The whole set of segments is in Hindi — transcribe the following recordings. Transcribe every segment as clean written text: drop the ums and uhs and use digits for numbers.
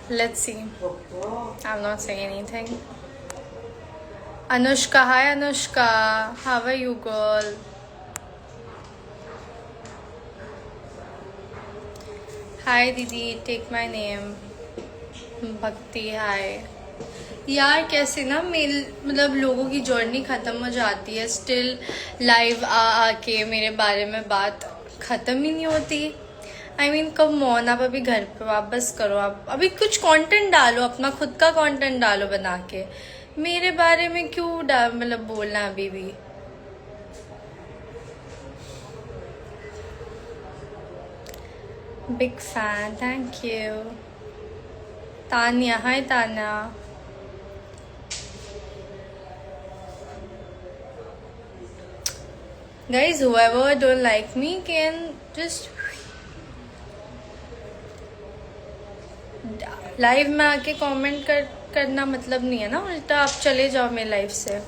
Let's see. I'm not saying anything. Anushka, hi Anushka. How are you, girl? Hi Didi, take my name. भक्ति हाय यार कैसे ना मेल मतलब लोगों की जर्नी ख़त्म हो जाती है स्टिल लाइव आके मेरे बारे में बात ख़त्म ही नहीं होती आई मीन कब मौन आप अभी घर पे वापस करो आप अभी कुछ कंटेंट डालो अपना खुद का कंटेंट डालो बना के मेरे बारे में क्यों मतलब बोलना अभी भी big fan thank you Tanya hi Tanya guys whoever don't like me can just live में आके कमेंट करना मतलब नहीं है ना उल्टा आप चले जाओ मेरी लाइफ से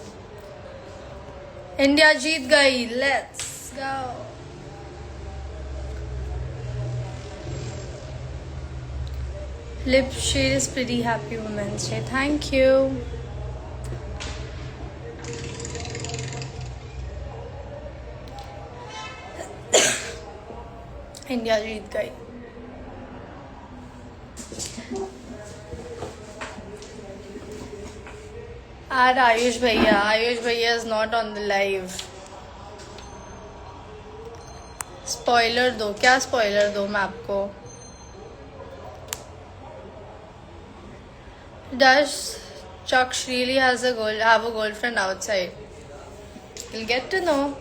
इंडिया जीत गई let's go lip shade is pretty happy women's day thank you India जीत गई और आयुष भैया is not on the live spoiler दो क्या स्पॉइलर दो मैं आपको does Chaksh really have a girlfriend outside? You'll get to know.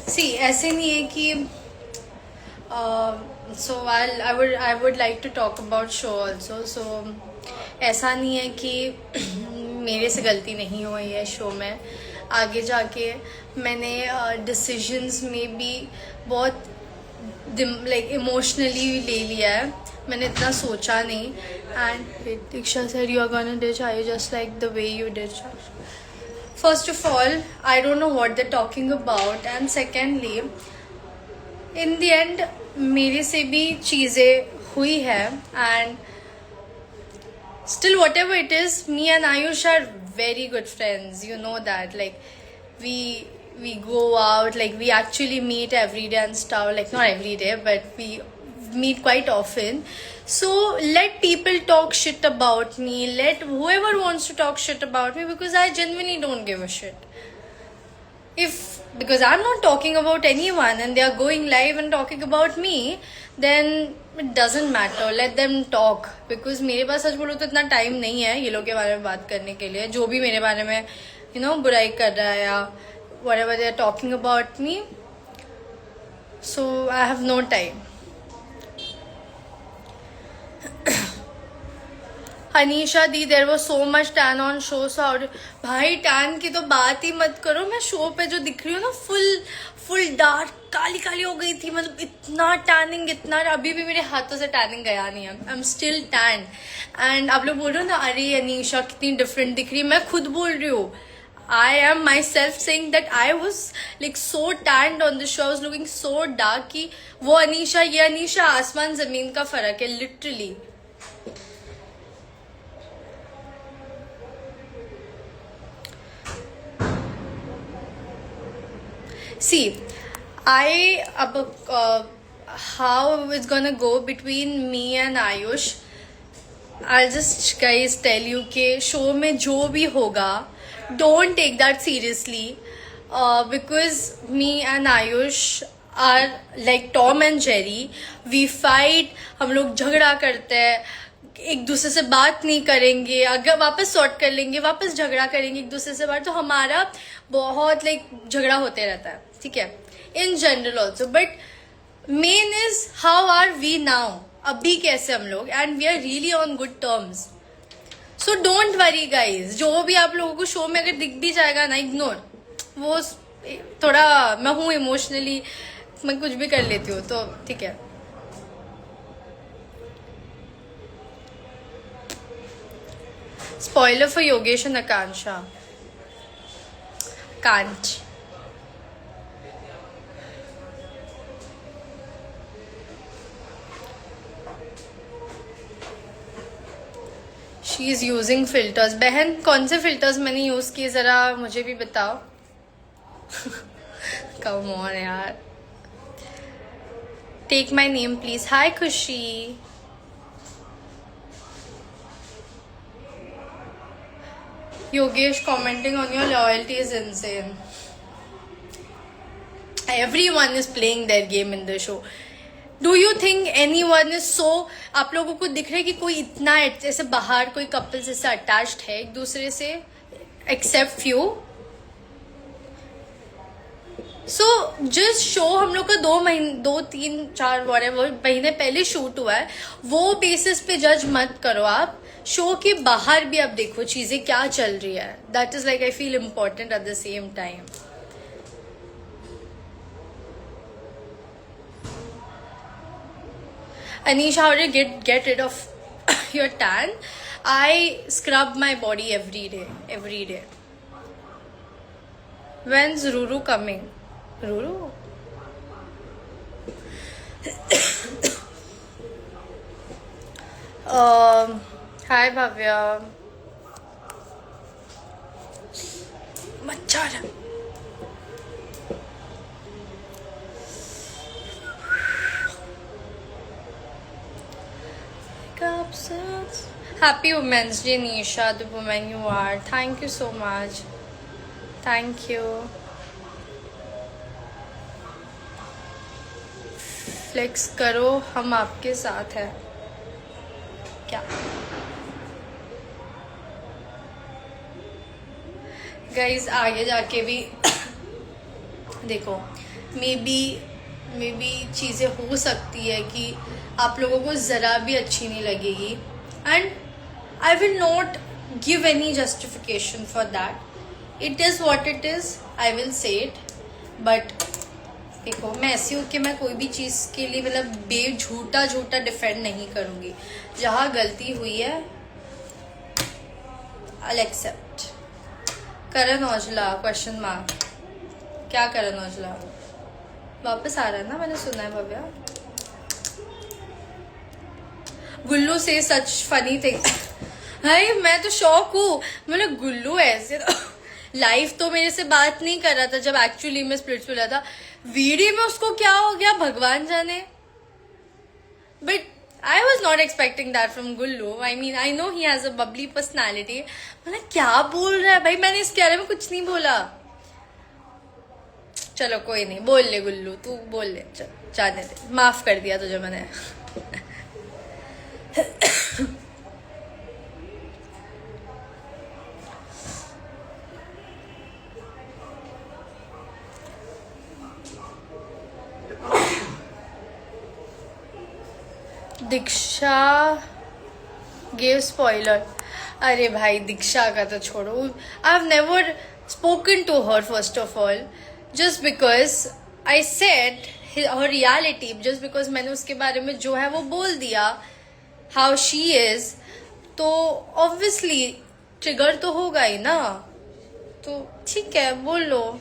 See, ऐसे नहीं है कि so I would like to talk about show also. So ऐसा नहीं है कि मेरे से गलती नहीं हुई है शो में आगे जाके मैंने डिसीजंस में भी बहुत लाइक इमोशनली ले लिया है मैंने इतना सोचा नहीं and Diksha said you are gonna ditch Ayush just like the way you did first of all I don't know what they're talking about and secondly in the end मेरे से भी चीज़ें हुई है and still whatever it is me and Ayush are very good friends you know that like we go out like we actually meet every day and stuff like not every day but we meet quite often so let people talk shit about me let whoever wants to talk shit about me because I genuinely don't give a shit if because I'm not talking about anyone and they are going live and talking about me then it doesn't matter let them talk because मेरे पास सच बोलो तो इतना टाइम नहीं है ये लोग के बारे में बात करने के लिए जो भी मेरे बारे में you know बुराई कर रहा है या whatever they are talking about me so I have no time Anisha दी देर वो so much tan on show so भाई टैन की तो बात ही मत करो मैं शो पे जो दिख रही हूँ ना फुल डार्क काली काली हो गई थी मतलब इतना टैनिंग इतना अभी भी मेरे हाथों से टैनिंग गया नहीं है I am still tan and आप लोग बोल रहे हो ना अरे अनीशा कितनी डिफरेंट दिख रही है मैं खुद बोल रही हूँ I am myself saying that I was like so tanned on the show. I was looking so dark कि वो अनीशा ये अनीशा आसमान जमीन का फर्क है literally. See, how it's gonna go between me and Ayush. I'll just guys tell you कि show में जो भी होगा don't take that seriously because me and Ayush are like Tom and Jerry. We fight, हम लोग झगड़ा करते हैं एक दूसरे से बात नहीं करेंगे अगर वापस सॉर्ट कर लेंगे वापस झगड़ा करेंगे एक दूसरे से बात तो हमारा बहुत लाइक झगड़ा होते रहता है ठीक है in general also but main is how are we now अभी कैसे हम लोग and we are really on good terms so don't worry guys जो भी आप लोगों को शो में अगर दिख भी जाएगा ना इग्नोर वो थोड़ा मैं हूँ इमोशनली मैं कुछ भी कर लेती हूँ तो ठीक है स्पॉइलर फॉर योगेश एंड आकांक्षा कांच शी इज़ यूजिंग फिल्टर्स. बहन कौन से फिल्टर्स मैंने यूज़ किए ज़रा मुझे भी बताओ. कम ऑन यार. Take my name please. Hi Khushi. Yogesh commenting on your loyalty is insane. Everyone is playing their game in the show. Do you think anyone is so? आप लोगों को दिख रहा है कि कोई इतना जैसे बाहर कोई कपल जैसे अटैच्ड है एक दूसरे से, एक्सेप्ट फ्यू. सो जिस शो हम लोग का 2-3-4 महीने पहले शूट हुआ है, वो बेसिस पे जज मत करो आप. शो के बाहर भी आप देखो चीजें क्या चल रही है. That is like I feel important at the same time. Anisha, how do you get rid of your tan? I scrub my body every day. When's Ruru coming? Ruru? Hi Bhavya. मच्छर. Happy Women's Day, Nisha, the woman you are. Thank you so much. Thank you. Flex करो, हम आपके साथ हैं. क्या? Guys, आगे जाके भी देखो, मे बी चीज़ें हो सकती है कि आप लोगों को ज़रा भी अच्छी नहीं लगेगी. And I will not give any justification for that. It is what it is. I will say it. But देखो, मैं ऐसी हूँ कि मैं कोई भी चीज़ के लिए मतलब झूठा डिफेंड नहीं करूँगी. जहाँ गलती हुई है I accept. Karan Aujla question mark. क्या करण औजला वापस आ रहा है ना, मैंने सुना है भव्या. गुल्लू से सच फनी थिंग. हाय मैं तो शॉक हूँ. मैंने गुल्लू ऐसे लाइव तो मेरे से बात नहीं कर रहा था जब एक्चुअली में स्प्लिट्स मिला था. वीडियो में उसको क्या हो गया भगवान जाने. But I was not expecting that from Gullu. I mean I know he has a Babli personality. मैंने क्या बोल रहा है भाई, मैंने इसके बारे में कुछ नहीं बोला. चलो कोई नहीं, बोल ले गुल्लू, तू बोल ले. जाने दे, माफ कर दिया तुझे मैंने. Diksha gave spoiler. अरे भाई दीक्षा का तो छोड़ो. I have never spoken to her first of all, just because I said her reality. Just because मैंने उसके बारे में जो है वो बोल दिया, हाउ शी इज, तो ऑब्वियसली ट्रिगर तो होगा ही ना. तो ठीक है, बोल लो.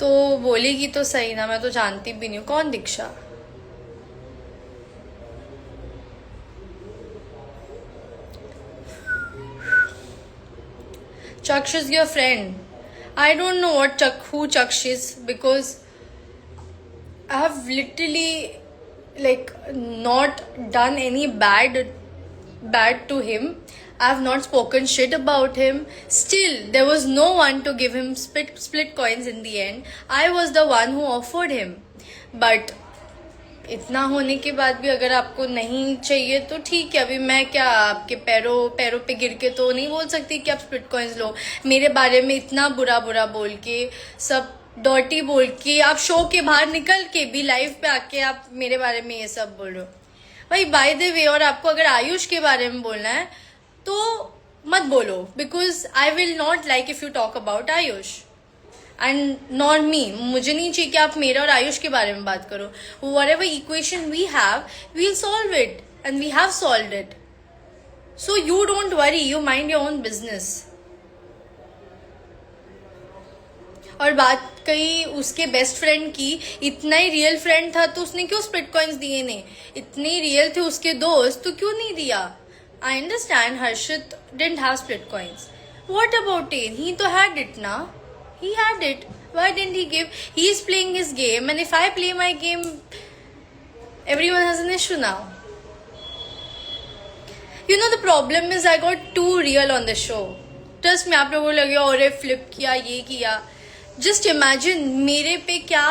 तो बोलेगी तो सही ना. मैं तो जानती भी नहीं हूँ कौन दीक्षा. Chaksh is your friend. I don't know who Chaksh is, because I have literally not done any bad to him. I have not spoken shit about him. Still, there was no one to give him split coins in the end. I was the one who offered him. But इतना होने के बाद भी अगर आपको नहीं चाहिए तो ठीक है. अभी मैं क्या आपके पैरों पे गिर के तो नहीं बोल सकती कि आप स्प्लिट कॉइन्स लो. मेरे बारे में इतना बुरा बोल के, सब डॉटी बोल के, आप शो के बाहर निकल के भी लाइव पे आके आप मेरे बारे में ये सब बोल रहे हो भाई. बाय द वे, और आपको अगर आयुष के बारे में बोलना है तो मत बोलो, because I will not like if you talk about Ayush and not me. मुझे नहीं चाहिए कि आप मेरे और आयुष के बारे में बात करो. whatever equation we have, we'll solve it, and we have solved it. So you don't worry, you mind your own business. और बात कहीं उसके बेस्ट फ्रेंड की, इतना ही रियल फ्रेंड था तो उसने क्यों स्प्लिट कॉइन्स दिए नहीं? इतने रियल थे उसके दोस्त तो क्यों नहीं दिया? I understand Harshit didn't have split coins. What about ten? He तो हैड इट ना. He had it. Why didn't he give? He is playing his game, and if I play my game, everyone has an issue now. You know, the problem is I got too real on the show. Trust me, आप लोगों को लगे और फ्लिप किया, ये किया. Just imagine मेरे पे क्या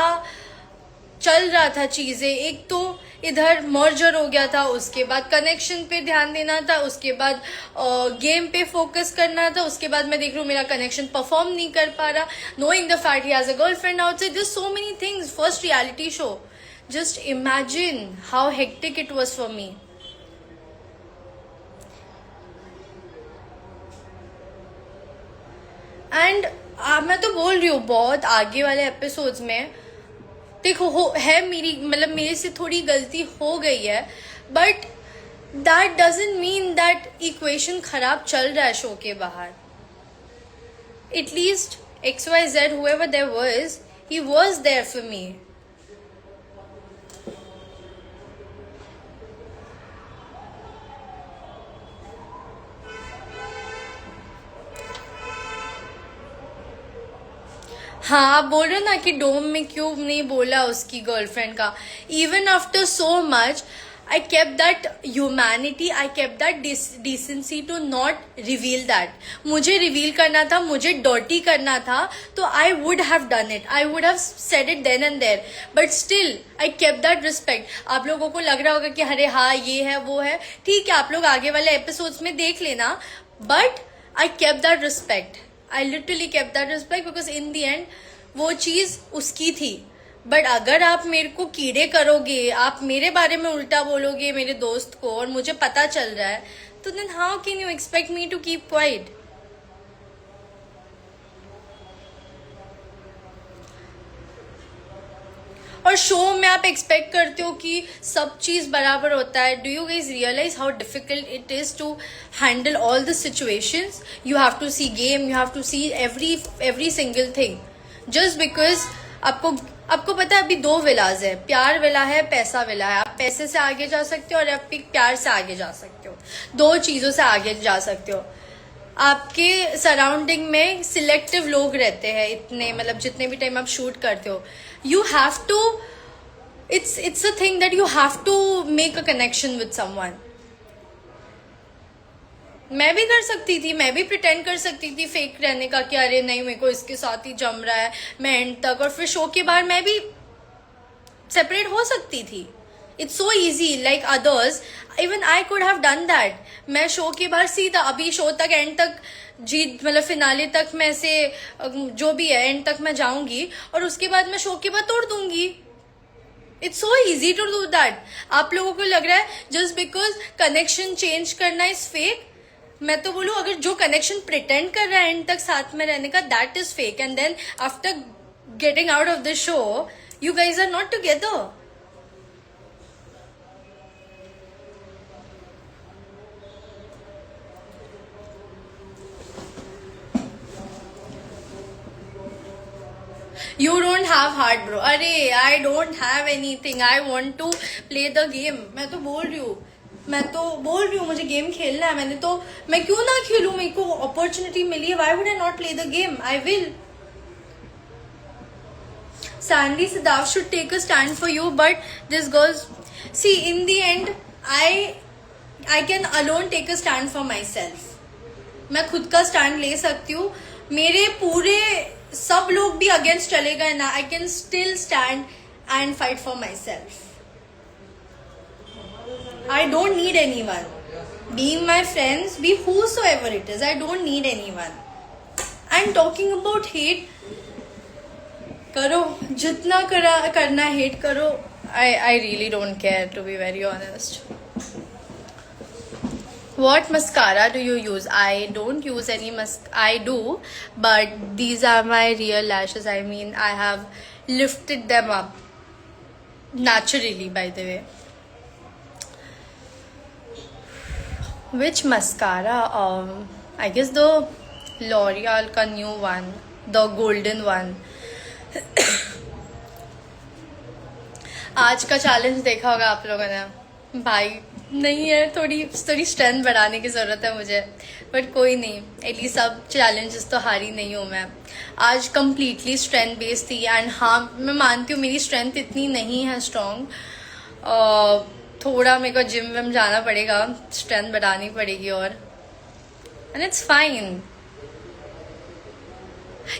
चल रहा था चीजें. एक तो इधर मर्जर हो गया था, उसके बाद कनेक्शन पे ध्यान देना था, उसके बाद गेम पे फोकस करना था, उसके बाद मैं देख रही हूँ मेरा कनेक्शन परफॉर्म नहीं कर पा रहा. Knowing the fact he has a girlfriend outside. There so many things. First reality show. Just imagine how hectic it was for me. And मैं तो बोल रही हूँ बहुत आगे वाले एपिसोड्स में देखो है मेरी, मतलब मेरे से थोड़ी गलती हो गई है, but that doesn't mean that equation खराब चल रहा है शो के बाहर. At least XYZ whoever there was, he was there for me. हाँ, आप बोल रहे हो ना कि डोम में क्यों नहीं बोला उसकी गर्लफ्रेंड का. Even after so much I kept that humanity, I kept that decency to not reveal that. मुझे रिवील करना था, मुझे डर्टी करना था, तो I would have done it. I would have said it then and there. But still I kept that respect. आप लोगों को लग रहा होगा कि अरे हाँ ये है वो है, ठीक है, आप लोग आगे वाले एपिसोड्स में देख लेना. But I kept that respect. I literally kept that respect because in the end वो चीज उसकी थी. बट अगर आप मेरे को कीड़े करोगे, आप मेरे बारे में उल्टा बोलोगे मेरे दोस्त को, और मुझे पता चल रहा है, तो then how can you expect me to keep quiet? और शो में आप एक्सपेक्ट करते हो कि सब चीज बराबर होता है. Do you guys realise how difficult it is to handle all the situations? You have to see game, you have to see every single thing. Just because आपको पता है अभी दो विलाज है, प्यार विला है, पैसा विला है. आप पैसे से आगे जा सकते हो और आप प्यार से आगे जा सकते हो. दो चीजों से आगे जा सकते हो. आपके सराउंडिंग में सिलेक्टिव लोग रहते हैं इतने, मतलब जितने भी टाइम आप शूट करते हो, you have to, it's a thing that you have to make a connection with someone. मैं भी कर सकती थी, मैं भी प्रिटेंड कर सकती थी फेक रहने का कि अरे नहीं मेरे को इसके साथ ही जम रहा है, मैं एंड तक, और फिर शो के बाहर मैं भी सेपरेट हो सकती थी. It's so easy like others. Even I could have done that. मैं शो के बाहर सीधा अभी शो तक एंड तक जीत, मतलब फिनाले तक मैं से जो भी है एंड तक मैं जाऊंगी, और उसके बाद मैं शो के बाद तोड़ दूंगी. It's so easy to do that. आप लोगों को लग रहा है जस्ट बिकॉज कनेक्शन चेंज करना इज फेक. मैं तो बोलूं अगर जो कनेक्शन प्रिटेंड कर रहा है एंड तक साथ में रहने का, that is fake. And then after getting out of the show you guys are not together. You don't have heart, bro. अरे I don't have anything. I want to play the game. मैं तो बोल रही हूँ मुझे गेम खेलना है. मैं क्यों ना खेलूं? मेरे को अपॉर्चुनिटी मिली है. Why would I not play the game? I will. Sandy Siddharth should take a stand for you, but this girl's, see, in the end I can alone take a stand for myself. मैं खुद का स्टैंड ले सकती हूँ. मेरे पूरे सब लोग भी अगेंस्ट चले गए ना, I can still stand and fight for myself. I don't need anyone. Being my friends, be whosoever it is, I don't need anyone. I'm talking about hate. करो जितना करना हेट करो. I really don't care, to be very honest. What mascara do you use? I don't use any I do, but these are my real lashes. I mean, I have lifted them up naturally, by the way. Which mascara? I guess the L'Oreal ka new one, the golden one. आज का चैलेंज देखा होगा आप लोगों ने, भाई नहीं है, थोड़ी थोड़ी स्ट्रेंथ बढ़ाने की ज़रूरत है मुझे, बट कोई नहीं, एटलीस्ट सब चैलेंजेस तो हारी नहीं हूँ मैं। आज कम्प्लीटली स्ट्रेंथ बेस्ड थी, एंड हाँ मैं मानती हूँ मेरी स्ट्रेंथ इतनी नहीं है स्ट्रॉन्ग, थोड़ा मेरे को जिम विम जाना पड़ेगा, स्ट्रेंथ बढ़ानी पड़ेगी, और and it's fine.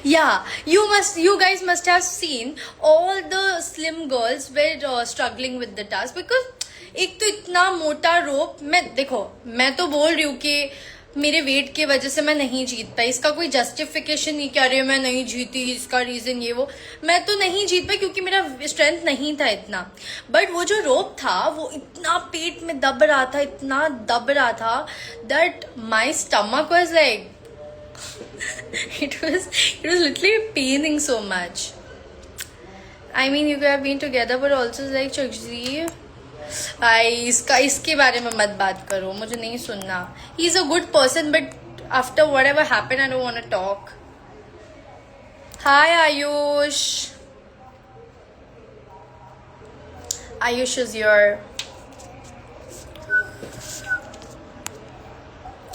Yeah, you guys must have seen all the slim girls were struggling with the task, because एक तो इतना मोटा रोप, मैं तो बोल रही हूँ कि मेरे वेट की वजह से मैं नहीं जीत पाई, इसका कोई जस्टिफिकेशन नहीं क्या रही मैं नहीं जीती, इसका रीजन ये वो, मैं तो नहीं जीत पाई क्योंकि मेरा स्ट्रेंथ नहीं था इतना। बट वो जो रोप था वो इतना पेट में दब रहा था, इतना दब रहा था, that my stomach was like it was literally paining so much. I mean, you have been together, but also like Chakshi, इसके बारे में मत बात करो, मुझे नहीं सुनना। He is a good person, but after whatever happened, I don't want to talk. Hi Ayush. Ayush is your.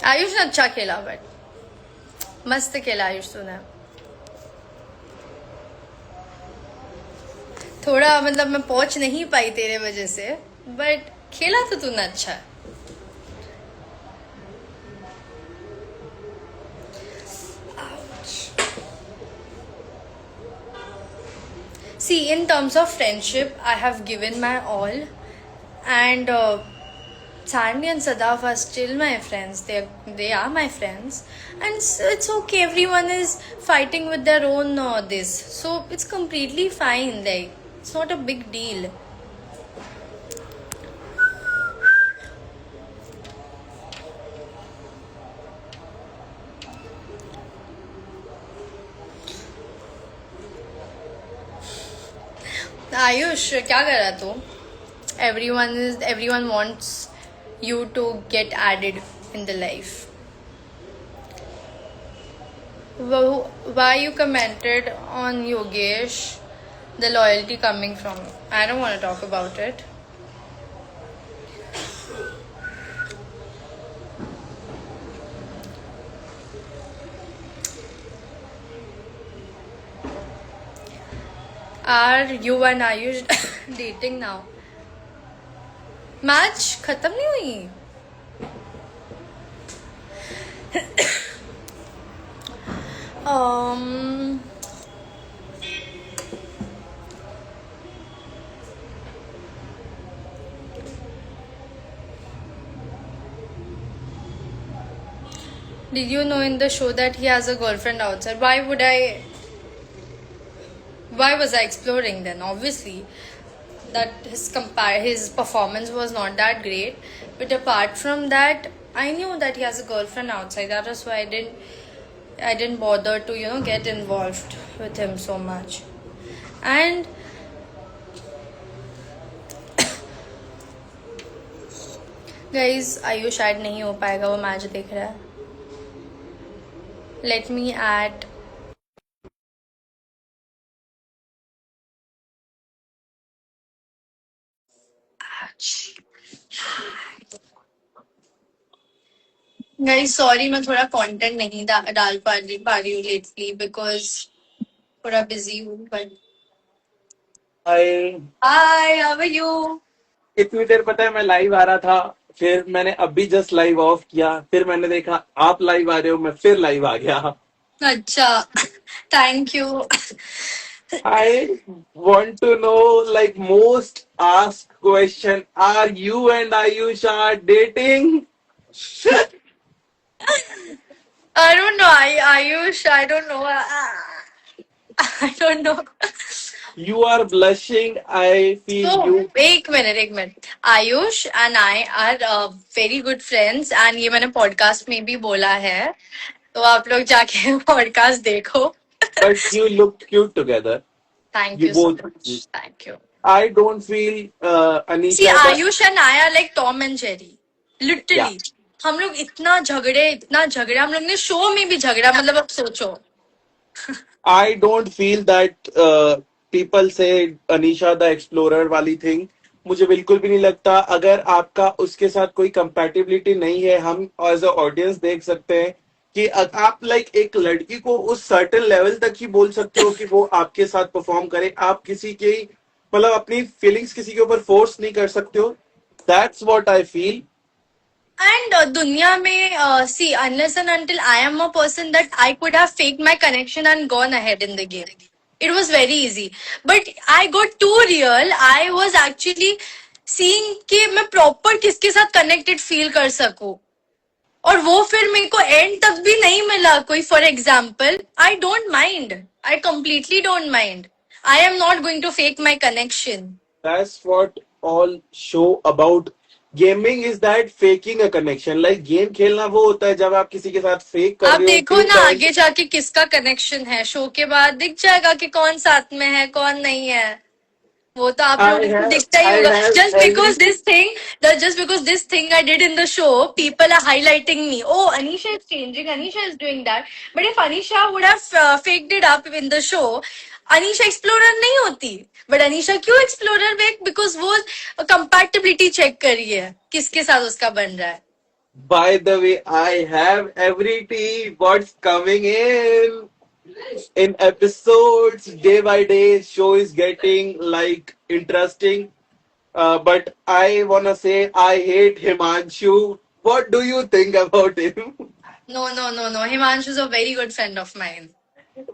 Ayush ने अच्छा खेला, बट मस्त खेला आयुष तूने, थोड़ा मतलब मैं पहुंच नहीं पाई तेरे वजह से, बट खेला तो तूने अच्छा है। See, in terms of friendship, I have given my all, and Sandy and Sadaf are still my friends. They are my friends, and it's okay. Everyone is fighting with their own this, so it's completely fine. Like, it's not a big deal. Ayush क्या कर रहा तू? Everyone wants you to get added in the life. Why you commented on Yogesh? The loyalty coming from, I don't want to talk about it. Are you and Ayush dating now? Match खत्म नहीं हुई? Did you know in the show that he has a girlfriend outside? Why was I exploring then? Obviously, that his performance was not that great, but apart from that, I knew that he has a girlfriend outside. That was why I didn't bother to get involved with him so much. And guys, Ayush add नहीं हो पाएगा, वो मैच देख रहा है. Let me add. Guys sorry, मैं थोड़ा कंटेंट नहीं डाल पा रही हूँ लेटली, बिकॉज थोड़ा बिजी हूँ, but hi hi, how are you? इतनी देर पता है मैं लाइव आ रहा था, फिर मैंने अभी जस्ट लाइव ऑफ किया, फिर मैंने देखा आप लाइव आ रहे हो, मैं फिर लाइव आ गया. अच्छा, thank you. I want to know, like, most asked question, are you and Ayush are dating? I don't know, Ayush, I don't know. I don't know. You are blushing. I feel So, you. एक minute. Ayush and I are very good friends, and ये मैंने पॉडकास्ट में भी बोला है, तो आप लोग जाके पॉडकास्ट देखो. But you look cute together. Thank You you so both. much. Thank you. I don't feel See, Anisha. Ayush and I are like Tom and Jerry. Yeah. Literally. हम लोग इतना झगड़े, हम लोग ने शो में भी झगड़ा, मतलब अब सोचो. I don't feel that people say Anisha the explorer वाली थिंग मुझे बिल्कुल भी नहीं लगता. अगर आपका उसके साथ कोई कंपैटिबिलिटी नहीं है, हम एज अ ऑडियंस देख सकते हैं कि आप लाइक एक लड़की को उस सर्टेन लेवल तक ही बोल सकते हो कि वो आपके साथ परफॉर्म करे. आप किसी के मतलब अपनी फीलिंग्स किसी के ऊपर फोर्स नहीं कर सकते हो. That's what I feel. And दुनिया में see, unless and until I am a person that I could have faked my connection and gone ahead in the game. It was very easy. But I got too real. I was actually seeing कि मैं proper किसके साथ connected feel कर सकूं. और वो फिर मेरे को एंड तक भी नहीं मिला कोई. For example, I don't mind. I completely don't mind. I am not going to fake my connection. That's what all show about gaming is, that faking a connection. Like game खेलना वो होता है जब आप किसी के साथ फेक कर आप रहे हो देखो कि ना शायद. आगे जाके किसका कनेक्शन है. शो के बाद दिख जाएगा कि कौन साथ में है कौन नहीं है. वो तो आप I लोगों को have दिखता ही I होगा. have just every. Because this thing, just because this thing I did in the show, people are highlighting me. Oh, Anisha is changing, Anisha is doing that. But if Anisha would have faked it up in the show, Anisha explorer नहीं होती. बट अनीशा क्यों एक्सप्लोरर? बिकॉज वो कंपैटिबिलिटी चेक करी है किसके साथ उसका बन रहा है. By the way, I have every tea. What's coming in episodes day by day. Show is getting like interesting. But I wanna say I hate Himanshu. What do you think about him? No, no, no, no. Himanshu is a very good friend of mine.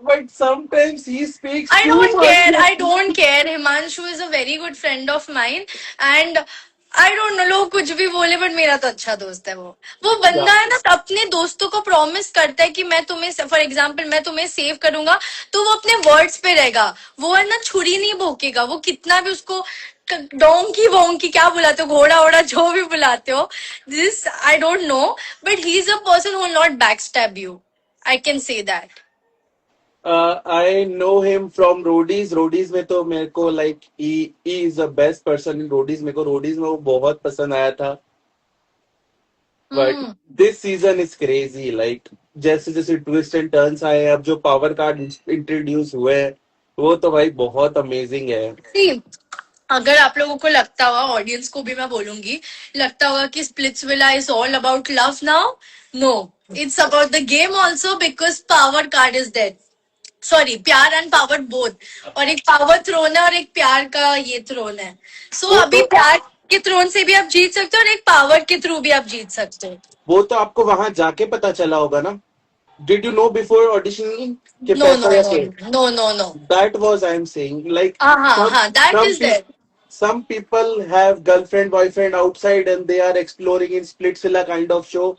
But sometimes he speaks I too don't much. care. I don't care. Himanshu is a very good friend of mine. And I don't no, लोग कुछ भी बोले बट मेरा तो अच्छा दोस्त है. वो Yeah. बंदा है ना, अपने दोस्तों को प्रॉमिस करता है कि मैं तुम्हें, फॉर एग्जाम्पल, मैं तुम्हें सेव करूंगा. तो वो अपने वर्ड्स पे रहेगा. वो है ना, छुरी नहीं भोंकेगा. वो कितना भी उसको डोंकी वोंकी क्या बुलाते हो, घोड़ा वोड़ा जो भी बुलाते हो, this I don't no. But he is a person who will not back stab you. I can say that. I know him from Roadies. Roadies में तो मेरे को like he is the best person in Roadies. मेरे को Roadies में वो बहुत पसंद आया था. But this season is crazy. Like जैसे जैसे ट्विस्ट एंड टर्न्स आए हैं, अब जो पावर कार्ड इंट्रोड्यूस हुए हैं, वो तो भाई बहुत अमेजिंग है. See, अगर आप लोगों को लगता हुआ, ऑडियंस को भी मैं बोलूंगी, लगता होगा कि Splitsvilla is all about love now, no, it's about the game also, because power card is dead. Sorry, प्यार एंड पावर बोथ. और एक पावर थ्रोन है और एक प्यार का ये थ्रोन है. सो वो अभी तो प्यार के थ्रोन से भी आप जीत सकते हो और एक पावर के थ्रू भी आप जीत सकते हो. वो तो आपको वहां जाके पता चला होगा ना. Did you know before auditioning कि नो, नो, पैसा या no, fame? No, no, no. That was I'm saying. Like हाँ, हाँ, some हाँ, that some is people there. some people have girlfriend boyfriend outside and they are exploring in Splitsvilla kind of show.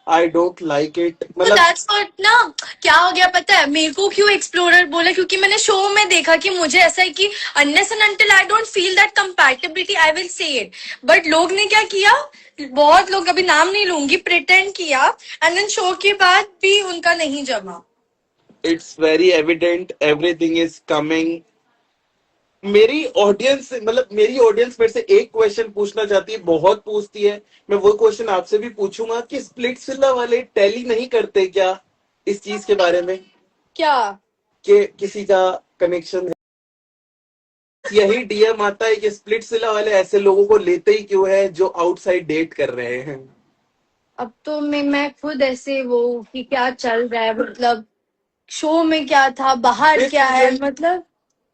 I don't like it. तो मतलब दैट्स व्हाट ना. क्या हो गया पता है मेरे को क्यों एक्सप्लोरर बोला? क्योंकि मैंने शो में देखा कि मुझे ऐसा है कि unless and until I don't feel that compatibility I will say it. But लोग ने क्या किया, बहुत लोग, अभी नाम नहीं लूंगी, प्रिटेंड किया. एंड देन शो के बाद भी उनका नहीं जमा. it's very evident everything is coming. मेरी ऑडियंस मेरे से एक क्वेश्चन पूछना चाहती है, बहुत पूछती है. मैं वो क्वेश्चन आपसे भी पूछूंगा कि स्प्लिट्सविला वाले टैली नहीं करते क्या इस चीज के बारे में क्या? कि किसी का कनेक्शन है. यही डीएम आता है कि स्प्लिट्सविला वाले ऐसे लोगों को लेते ही क्यों है जो आउटसाइड डेट कर रहे हैं. अब तो मैं खुद ऐसे वो कि क्या चल रहा है, मतलब शो में क्या था, बाहर दिस क्या है, सीजन मतलब.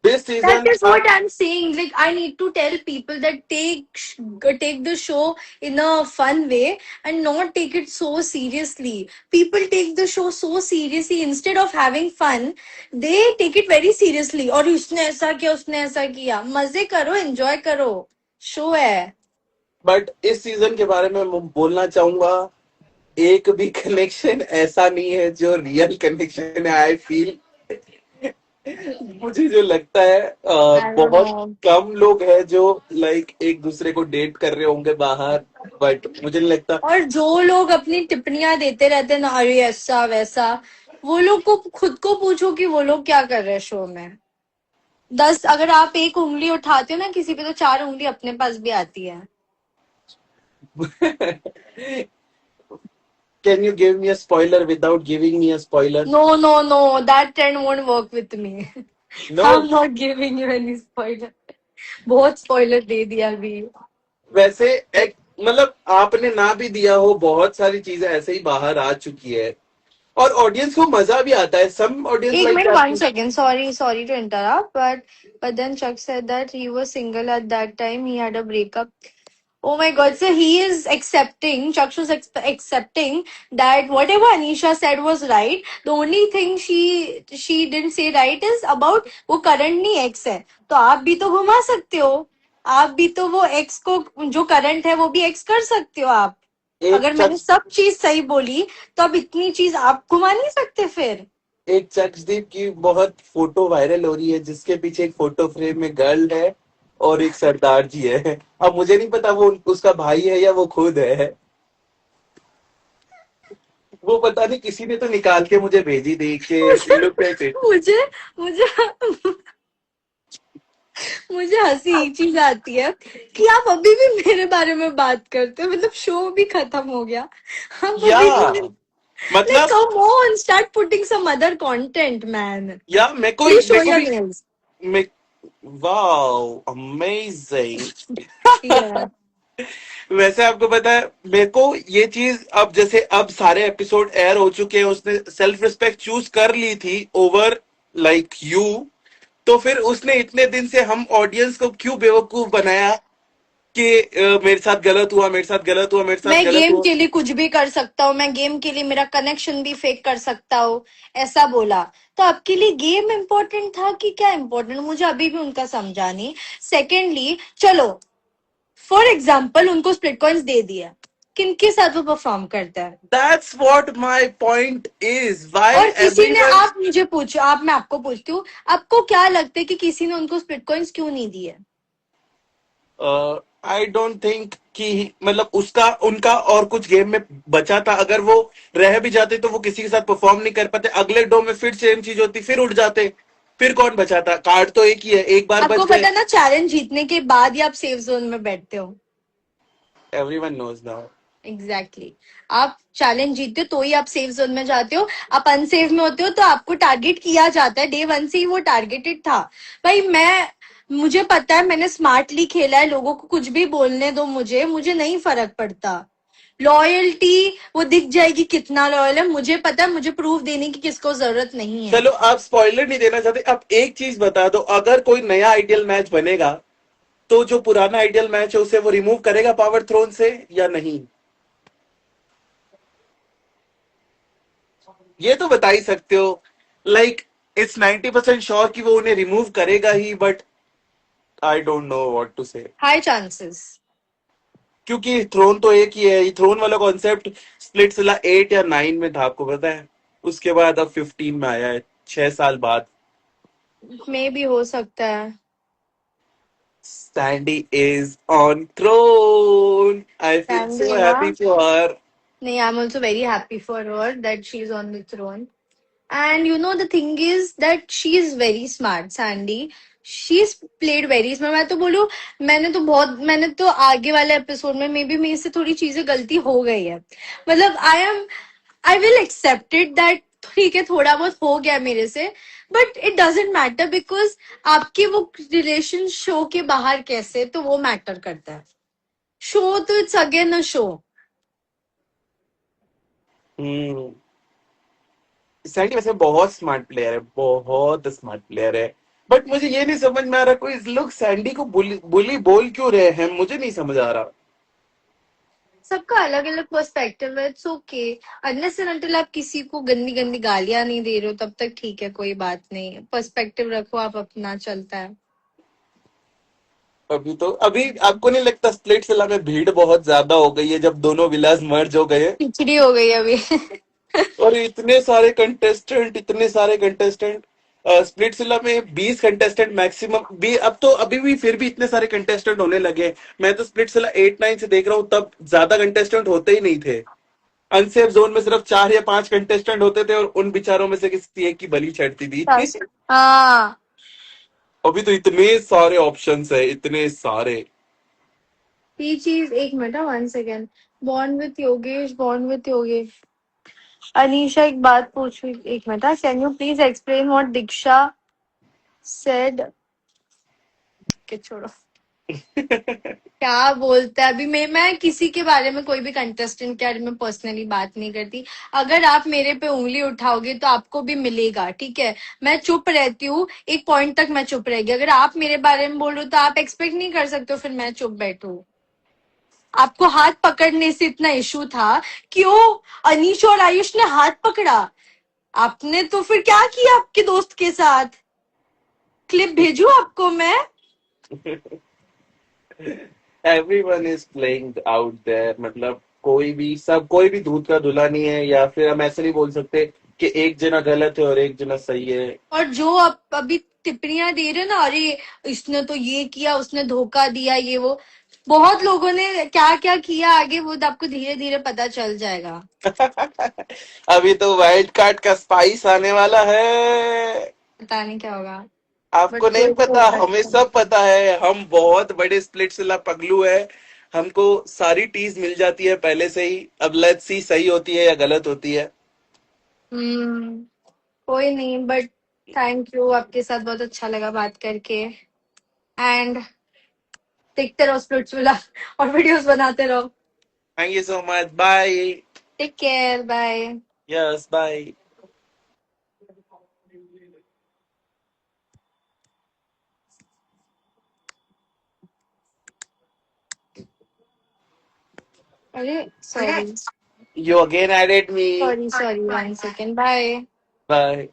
This That season is what I'm saying. Like, I need to tell people that take the show in a fun way and not take it so seriously. People take the show so seriously instead of having fun. They take it very seriously. और उसने ऐसा किया, उसने ऐसा किया. मजे करो, enjoy करो. शो है. बट इस सीजन के बारे में मैं बोलना चाहूंगा, एक भी कनेक्शन ऐसा नहीं है जो रियल कनेक्शन है. आई फील मुझे जो लगता है I don't बहुत know. कम लोग हैं जो लाइक एक दूसरे को डेट कर रहे होंगे बाहर. बट मुझे नहीं लगता. और जो लोग अपनी टिप्पणियां देते रहते हैं ना, अरे ऐसा वैसा, वो लोग को खुद को पूछो कि वो लोग क्या कर रहे हैं शो में. 10, अगर आप एक उंगली उठाते हो ना किसी पे, तो 4 उंगली अपने पास भी आती है. Can you give me a spoiler without giving me a spoiler? No, that trend won't work with me. I'm No. not giving you any spoiler. बहुत spoiler दे दिया अभी. वैसे मतलब आपने ना भी दिया हो, बहुत सारी चीजें ऐसे ही बाहर आ चुकी है और ऑडियंस को मजा भी आता है. सम ऑडियंस एक like minute, that. 1 second. Sorry to interrupt, but then Chuck said that he was single at that time. He had a breakup. Oh my God! So he is accepting. Chuck was accepting that whatever Anisha said was right. The only thing she didn't say right is about वो current नहीं ex है. तो आप भी तो घुमा सकते हो. आप भी तो वो ex को जो current है वो भी ex कर सकते हो आप. एक अगर मैंने चक सब चीज सही बोली तो अब इतनी चीज आप घुमा नहीं सकते फिर. एक चकदीप की बहुत फोटो वायरल हो रही है जिसके पीछे एक फोटो फ्रेम में गर्ल है और एक सरदार जी है. अब मुझे नहीं पता वो उसका भाई है या वो खुद है. वो पता नहीं, किसी ने तो निकाल के मुझे भेजी थी कि लुक एट इट. मुझे मुझे मुझे हंसी एक चीज आती है कि आप अभी भी मेरे बारे में बात करते हो. मतलब शो भी खत्म हो गया, आप या अभी भी like मतलब come on, start putting some other content, man. या Please show मेरे को your भी nails. मे वाओ अमेजिंग. Yeah. वैसे आपको पता है, मेरे को ये चीज अब जैसे अब सारे एपिसोड एयर हो चुके हैं, उसने सेल्फ रिस्पेक्ट चूज कर ली थी ओवर लाइक यू. तो फिर उसने इतने दिन से हम ऑडियंस को क्यों बेवकूफ बनाया कि मेरे साथ गलत हुआ, मेरे साथ गलत हुआ, मेरे साथ मैं गलत गेम हुआ. के लिए कुछ भी कर सकता हूँ. मैं गेम के लिए मेरा कनेक्शन भी फेक कर सकता हूँ, ऐसा बोला. तो आपके लिए गेम इम्पोर्टेंट था कि क्या इम्पोर्टेंट, मुझे अभी भी उनका समझा नहीं. सेकेंडली, चलो फॉर एग्जाम्पल उनको स्प्लिट कॉइन्स दे दिया, किनके साथ वो परफॉर्म करता है. That's what my point is, why और किसी ने, एवरीवन. आप मुझे पूछो, आप, मैं आपको पूछती हूँ, आपको क्या लगता है कि किसी ने उनको स्प्लिट कॉइन्स क्यों नहीं दिए. आई डोंट थिंक कि मतलब उसका उनका और कुछ गेम में बचा था. अगर वो रह भी जाते तो वो किसी के साथ परफॉर्म नहीं कर पाते. अगले डो में फिर सेम चीज होती, फिर उठ जाते. फिर कौन बचा था? कार्ड तो एक ही है, एक बार आपको बच गए. पता ना, चैलेंज जीतने के बाद ही आप सेफ जोन में बैठते हो. Everyone knows now. Exactly exactly. आप चैलेंज जीतते हो तो ही आप सेफ जोन में जाते हो. आप अनसेफ में होते हो तो आपको टारगेट किया जाता है. डे वन से ही वो टारगेटेड था. भाई मुझे पता है, मैंने स्मार्टली खेला है. लोगों को कुछ भी बोलने दो, मुझे मुझे नहीं फर्क पड़ता. लॉयल्टी वो दिख जाएगी कितना लॉयल है, मुझे पता है. मुझे प्रूफ देने की किसको जरूरत नहीं है. चलो आप स्पॉइलर नहीं देना चाहते, अब एक चीज बता दो. अगर कोई नया आइडियल मैच बनेगा तो जो पुराना आइडियल मैच है उसे वो रिमूव करेगा पावर थ्रोन से या नहीं? ये तो बता ही सकते हो. लाइक इट्स 90% श्योर कि वो उन्हें रिमूव करेगा ही, but I don't know what to say. High chances. क्योंकि थ्रोन तो एक ही है. थ्रोन वाला कॉन्सेप्ट स्प्लिट्सविला 8 या 9 में था, आपको पता है. उसके बाद अब 15 में आया है, 6 साल बाद. मे भी हो सकता है. Sandy is on throne. I feel Sandy so ना. Happy for her. नहीं, I am also very happy for her that she is on the throne. And you know the thing is that she is very smart, Sandy. She's played very smart. मैं तो बोलूँ, मैंने तो आगे वाले एपिसोड में मे बी मेरे से थोड़ी चीजें गलती हो गई है. मतलब I will accept it that ठीक है, थोड़ा बहुत हो गया मेरे से. But it doesn't matter because आपके वो रिलेशन शो के बाहर कैसे, तो वो मैटर करता है. शो तो it's again a show. Hmm. Sandy वैसे बहुत स्मार्ट प्लेयर है, बहुत स्मार्ट प्लेयर है. बट मुझे ये नहीं समझ में आ रहा, कोई लोग सैंडी को बुली बुली बोल क्यों रहे हैं, मुझे नहीं समझ आ रहा. सबका अलग अलग पर्सपेक्टिव है. It's okay. Unless and until आप किसी को गंदी गंदी गालियां नहीं दे रहे हो तब तक ठीक है, कोई बात नहीं. पर्सपेक्टिव रखो आप अपना, चलता है. अभी आपको नहीं लगता स्प्लिट विला में भीड़ बहुत ज्यादा हो गई है जब दोनों विलास मर्ज हो गए? खिचड़ी हो गई अभी. और इतने सारे कंटेस्टेंट. स्प्लिट विला में 20 कंटेस्टेंट मैक्सिमम भी. अब तो अभी भी फिर भी इतने सारे कंटेस्टेंट होने लगे हैं. मैं तो स्प्लिट विला 8-9 से देख रहा हूँ, तब ज्यादा कंटेस्टेंट होते ही नहीं थे. अनसेफ जोन में सिर्फ 4 या 5 कंटेस्टेंट होते थे और उन बिचारों में से किसी एक की बलि चढ़ती थी. हाँ. अभी तो इतने सारे ऑप्शंस है, इतने सारे. ये चीज, एक minute, 1 second. Bond with Yogesh, bond with Yogesh. Anisha एक बात पूछू, एक minute, can you please explain what Diksha said? के छोड़ो, क्या बोलता है अभी। मैं किसी के बारे में, कोई भी कंटेस्टेंट के बारे में पर्सनली बात नहीं करती। अगर आप मेरे पे उंगली उठाओगे तो आपको भी मिलेगा, ठीक है? मैं चुप रहती हूँ, एक पॉइंट तक मैं चुप रहेगी। अगर आप मेरे बारे में बोल रहे हो तो आप एक्सपेक्ट नहीं कर सकते हो फिर मैं चुप बैठू। आपको हाथ पकड़ने से इतना इशू था, क्यों अनीश और आयुष ने हाथ पकड़ा? आपने तो फिर क्या किया आपके दोस्त के साथ? क्लिप भेजू आपको मैं? Everyone is playing out there, मतलब कोई भी दूध का धुला नहीं है, या फिर हम ऐसे नहीं बोल सकते कि एक जना गलत है और एक जना सही है। और जो आप अभी टिप्पणियां दे रहे हो ना, अरे इसने तो ये किया, उसने धोखा दिया, ये वो, बहुत लोगों ने क्या क्या किया आगे वो तो आपको धीरे धीरे पता चल जाएगा। अभी तो वाइल्ड कार्ड का स्पाइस आने वाला है। पता नहीं क्या होगा, बट आपको नहीं कोई तो पता, होगा हमें अच्छा। सब पता है। हम बहुत बड़े स्प्लिट्सविला पगलू है। हमको सारी टीज मिल जाती है पहले से ही। अब लेट्स सी सही होती है या गलत होती है। हम्म, कोई नहीं, बट थैंक यू, आपके साथ बहुत अच्छा लगा बात करके। एंड देखते रहो स्पिरिचुअल और वीडियोस बनाते रहो। Thank you so much, bye. Take care, bye. Yes, bye. अरे sorry, You again added me. Sorry sorry, one second, bye. Bye.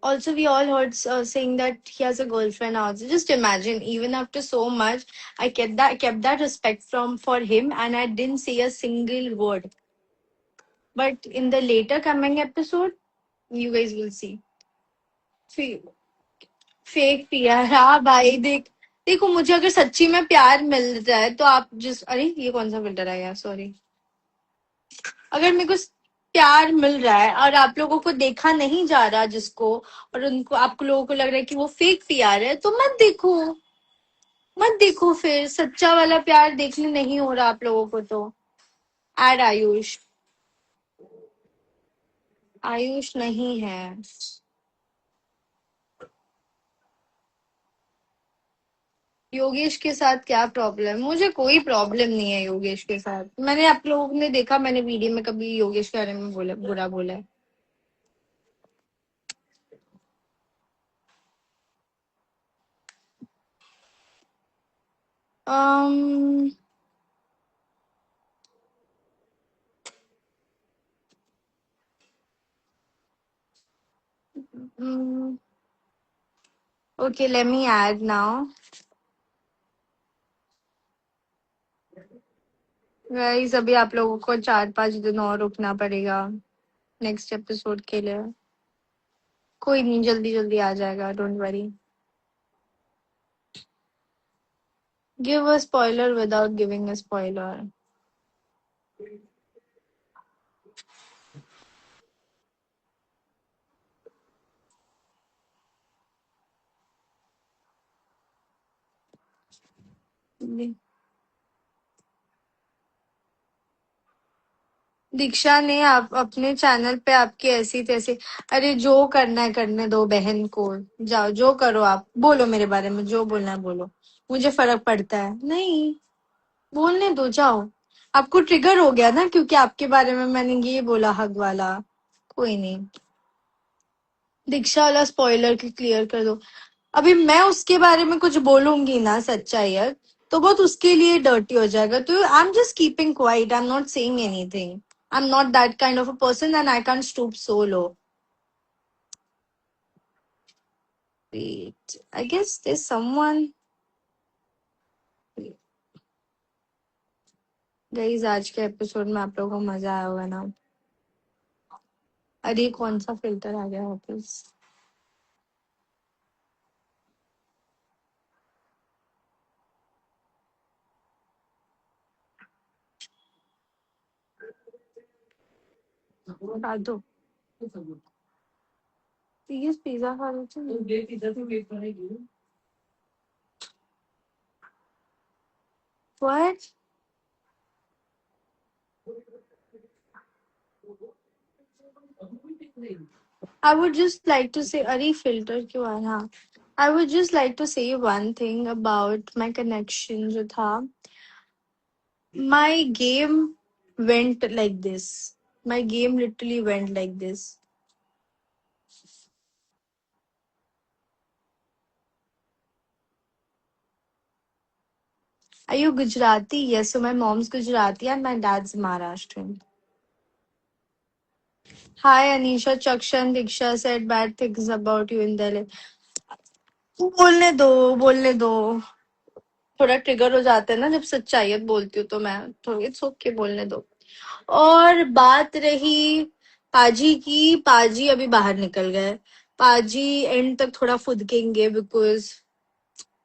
Also, we all heard saying that he has a girlfriend also. Just imagine, even after so much, I kept that respect from for him, and I didn't say a single word. But in the later coming episode, you guys will see. Fake pair, हाँ भाई, देखो मुझे अगर सच्ची में प्यार मिल जाए तो आप जिस, अरे ये कौन सा फिल्टर है यार, सॉरी। अगर मेरे को प्यार मिल रहा है और आप लोगों को देखा नहीं जा रहा जिसको, और उनको, आपको लोगों को लग रहा है कि वो फेक प्यार है, तो मत देखो, मत देखो। फिर सच्चा वाला प्यार देखने नहीं हो रहा आप लोगों को तो। एड आयुष, आयुष नहीं है। योगेश के साथ क्या प्रॉब्लम? मुझे कोई प्रॉब्लम नहीं है योगेश के साथ। मैंने, आप लोगों ने देखा मैंने वीडियो में कभी योगेश के बारे में बोला, बुरा बोला है? um mm, okay, let me add now. Guys अभी आप लोगों को 4-5 दिन और रुकना पड़ेगा नेक्स्ट एपिसोड के लिए। कोई नहीं, जल्दी जल्दी आ जाएगा, don't worry. Give a spoiler without giving a spoiler. Diksha ने आप अपने चैनल पे आपके ऐसी तैसी, अरे जो करना है करने दो बहन को। जाओ जो करो, आप बोलो मेरे बारे में जो बोलना है बोलो, मुझे फर्क पड़ता है नहीं, बोलने दो, जाओ। आपको ट्रिगर हो गया ना क्योंकि आपके बारे में मैंने ये बोला हग वाला। कोई नहीं, दीक्षा वाला स्पॉइलर की क्लियर कर दो। अभी मैं उसके बारे में कुछ बोलूंगी ना सच्चाई है, तो बहुत उसके लिए डर्टी हो जाएगा, तो I am just keeping quiet, I am not saying anything. I am not that kind of a person and I can stoop so low. Wait, I guess there someone. Guys आज के एपिसोड में आप लोगों को मजा आया होगा ना? अरे कौन सा फिल्टर आ गया वापस? खा दो प्लीज, पिज्जा खा लो। What? I would just like to say, अरे filter क्यों आ रहा? I would just like to say one thing about my connection जो था. My game went like this. My game literally went like this. Are you Gujarati? Yes, so my mom's Gujarati and my dad's Maharashtrian. Hi, Anisha. Chakshan Diksha said bad things about you in Delhi. बोलने दो बोलने दो थोड़ा ट्रिगर हो जाते हैं ना जब सच्चाइयत बोलती हूँ तो मैं थोड़ी सोच के बोलने दो. और बात रही पाजी की, पाजी अभी बाहर निकल गए. पाजी एंड तक थोड़ा फुदकेंगे बिकॉज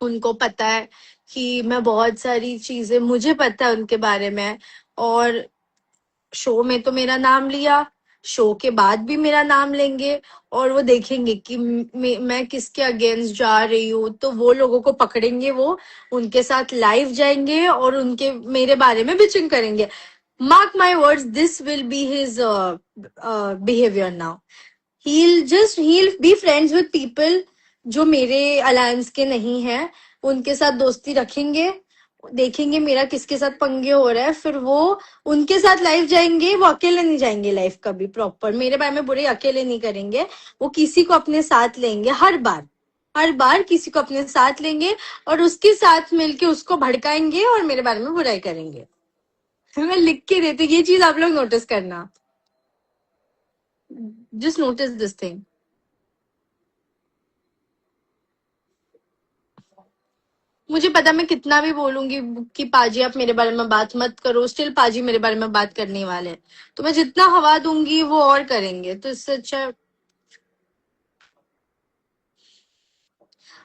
उनको पता है कि मैं बहुत सारी चीजें मुझे पता है उनके बारे में. और शो में तो मेरा नाम लिया, शो के बाद भी मेरा नाम लेंगे. और वो देखेंगे कि मैं किसके अगेंस्ट जा रही हूँ तो वो लोगों को पकड़ेंगे, वो उनके साथ लाइव जाएंगे और उनके मेरे बारे में बिचिंग करेंगे. Mark my words, this will be his behaviour now. he'll be friends with people जो मेरे अलायंस के नहीं है. उनके साथ दोस्ती रखेंगे, देखेंगे मेरा किसके साथ पंगे हो रहा है, फिर वो उनके साथ लाइव जाएंगे. वो अकेले नहीं जाएंगे लाइव कभी. प्रॉपर मेरे बारे में बुरे अकेले नहीं करेंगे. वो किसी को अपने साथ लेंगे हर बार. हर बार किसी को अपने साथ लेंगे और उसके साथ मिलके उसको भड़काएंगे और मेरे बारे में बुराई करेंगे. मैं लिख के देती, ये चीज आप लोग नोटिस करना. Just notice this thing. मुझे पता मैं कितना भी बोलूंगी कि पाजी आप मेरे बारे में बात मत करो, स्टिल पाजी मेरे बारे में बात करने वाले हैं. तो मैं जितना हवा दूंगी वो और करेंगे. तो इससे अच्छा.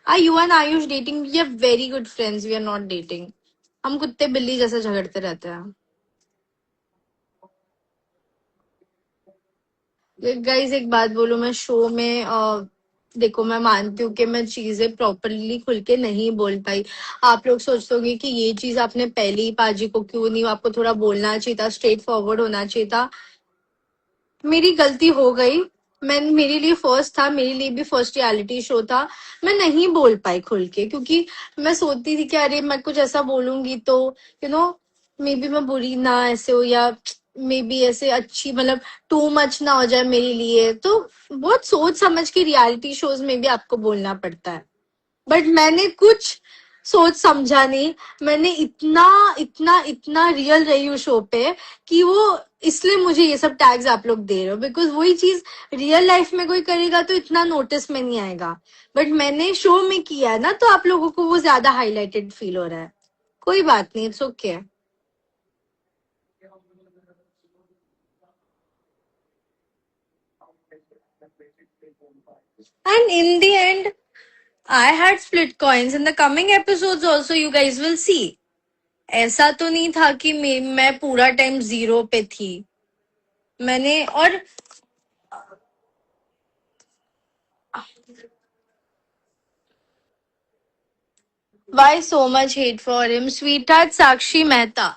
I you and Ayush dating? We are very good friends, we are not dating. हम कुत्ते बिल्ली जैसे झगड़ते रहते हैं. गाइज एक बात बोलूं, मैं शो में देखो मैं मानती हूँ कि मैं चीजें प्रॉपरली खुल के नहीं बोल पाई. आप लोग सोचते होंगे कि ये चीज आपने पहले ही पाजी को क्यों नहीं, आपको थोड़ा बोलना चाहिए था, स्ट्रेट फॉरवर्ड होना चाहिए था. मेरी गलती हो गई. मैं मेरे लिए फर्स्ट था, मेरे लिए भी फर्स्ट रियलिटी शो था. मैं नहीं बोल पाई खुल के क्योंकि मैं सोचती थी कि अरे मैं कुछ ऐसा बोलूंगी तो यू नो मे बी मैं बुरी ना ऐसे हो, या मे बी ऐसे अच्छी मतलब टू मच ना हो जाए मेरे लिए. तो बहुत सोच समझ के रियलिटी शोज में भी आपको बोलना पड़ता है. बट मैंने कुछ सोच समझा नहीं. मैंने इतना इतना इतना रियल रही हूँ शो पे कि वो इसलिए मुझे ये सब टैग्स आप लोग दे रहे हो. बिकॉज वही चीज रियल लाइफ में कोई करेगा तो इतना नोटिस में नहीं आएगा. बट मैंने शो में किया है ना, तो आप लोगों को वो ज्यादा हाईलाइटेड फील हो रहा है. कोई बात नहीं, it's okay. And in the end I had split coins in the coming episodes also, you guys will see. ऐसा तो नहीं था कि मैं पूरा टाइम जीरो पे थी. मैंने और why so much hate for him? Sweetheart Sakshi Mehta.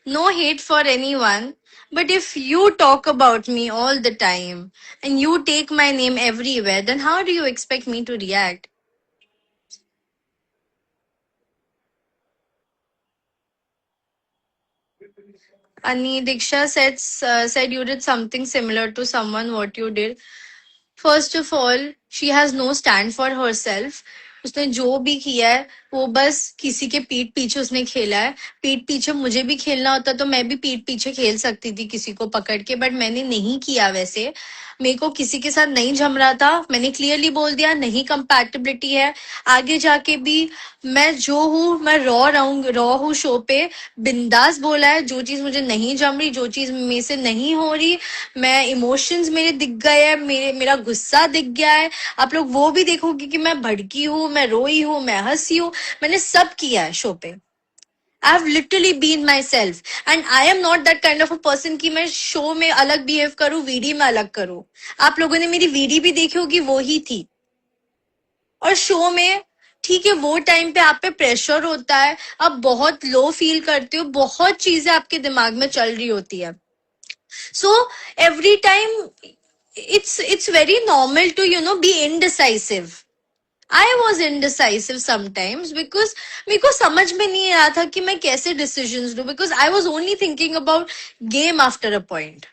No hate for anyone. But if you talk about me all the time and you take my name everywhere, then how do you expect me to react? Ani Diksha said you did something similar to someone what you did. First of all she has know stand for her self. उसने जो भी किया है वो बस किसी के पीठ पीछे उसने खेला है. पीठ पीछे मुझे भी खेलना होता तो मैं भी पीठ पीछे खेल सकती थी किसी को पकड़ के, बट मैंने नहीं किया. वैसे मेरे को किसी के साथ नहीं जम रहा था. मैंने क्लियरली बोल दिया नहीं कंपैटिबिलिटी है. आगे जाके भी मैं जो हूँ मैं रॉ हूँ शो पे. बिंदास बोला है. जो चीज मुझे नहीं जम रही, जो चीज मेरे से नहीं हो रही, मैं इमोशंस मेरे दिख गए हैं, मेरा गुस्सा दिख गया है. आप लोग वो भी देखोगे कि मैं भड़की हूँ, मैं रोई हूँ, मैं हंसी हूँ. मैंने सब किया है शो पे. I have literally been myself and I am not that kind of a person कि मैं शो में अलग बिहेव करूं, वीडी में अलग करूं. आप लोगों ने मेरी वीडी भी देखी होगी, वो ही थी. और शो में ठीक है, वो टाइम पे आप पे प्रेशर होता है, आप बहुत लो फील करते हो, बहुत चीजें आपके दिमाग में चल रही होती है. So every time it's very normal to be indecisive. I was indecisive sometimes because मेरे को समझ में नहीं आ रहा था कि मैं कैसे decisions लूं, because I was only thinking about game after a point.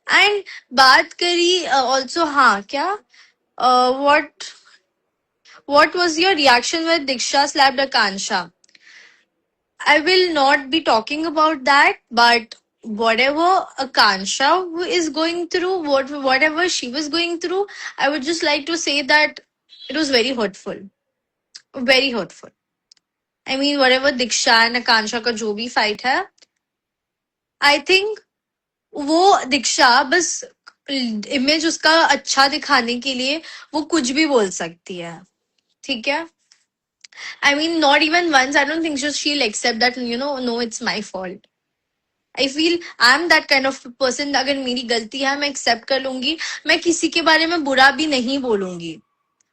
And बात करी also, हाँ क्या, what was your reaction when Diksha slapped Akansha? I will not be talking about that, but whatever Akansha is going through, whatever she was going through, I would just like to say that it was very hurtful. Very hurtful. I mean, whatever Diksha and Akansha का जो भी fight है, I think वो दीक्षा बस इमेज उसका अच्छा दिखाने के लिए वो कुछ भी बोल सकती है. ठीक है. I mean, not even once. I don't think she'll accept that. No, it's my fault. I feel I am that kind of person. अगर मेरी गलती है मैं एक्सेप्ट कर लूंगी, मैं किसी के बारे में बुरा भी नहीं बोलूंगी.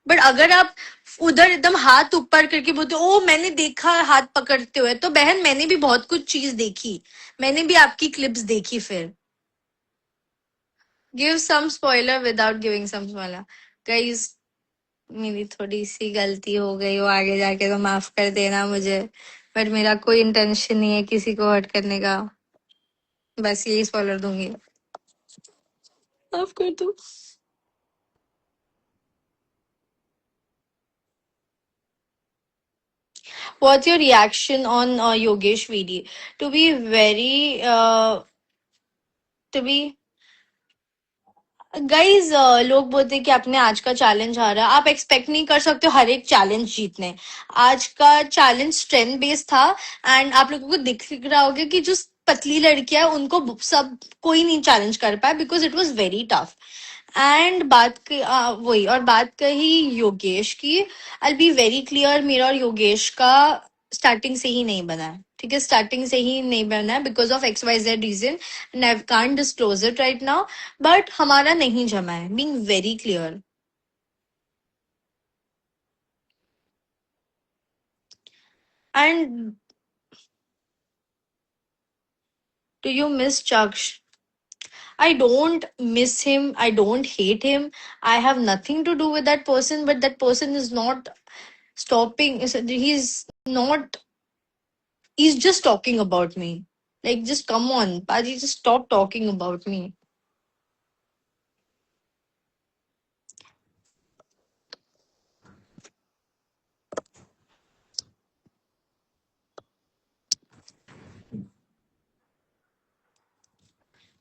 बट अगर आप उधर एकदम हाथ ऊपर करके बोलते हो, ओ मैंने देखा हाथ पकड़ते हुए, तो बहन मैंने भी बहुत कुछ चीज देखी, मैंने भी आपकी क्लिप्स देखी. फिर give some spoiler without giving some spoiler. Guys, मेरी थोड़ी सी गलती हो गई हो, आगे जाके तो माफ कर देना मुझे, बट मेरा कोई इंटेंशन नहीं है किसी को हर्ट करने का. बस यही स्पॉइलर दूंगी. माफ कर दो. What's your reaction on Yogesh video? To be very, to be guys, लोग बोलते हैं कि आपने आज का चैलेंज हारा. आप एक्सपेक्ट नहीं कर सकते हो हर एक चैलेंज जीतने. आज का चैलेंज स्ट्रेंथ बेस्ड था. एंड आप लोगों को दिख रहा होगा कि जो पतली लड़कियां हैं उनको सब कोई नहीं चैलेंज कर पाया, because it was very tough. And वही, और बात कही योगेश की. आई बी वेरी क्लियर, मेरा और योगेश का स्टार्टिंग से ही नहीं बना है. ठीक है, स्टार्टिंग से ही नहीं बना है because of XYZ reason, and I can't disclose it right now. But हमारा नहीं जमा है, being very clear. And do you miss Chaksh? I don't miss him. I don't hate him. I have nothing to do with that person, but that person is not stopping. He's not, he's just talking about me. Like, just come on, Paji, just stop talking about me.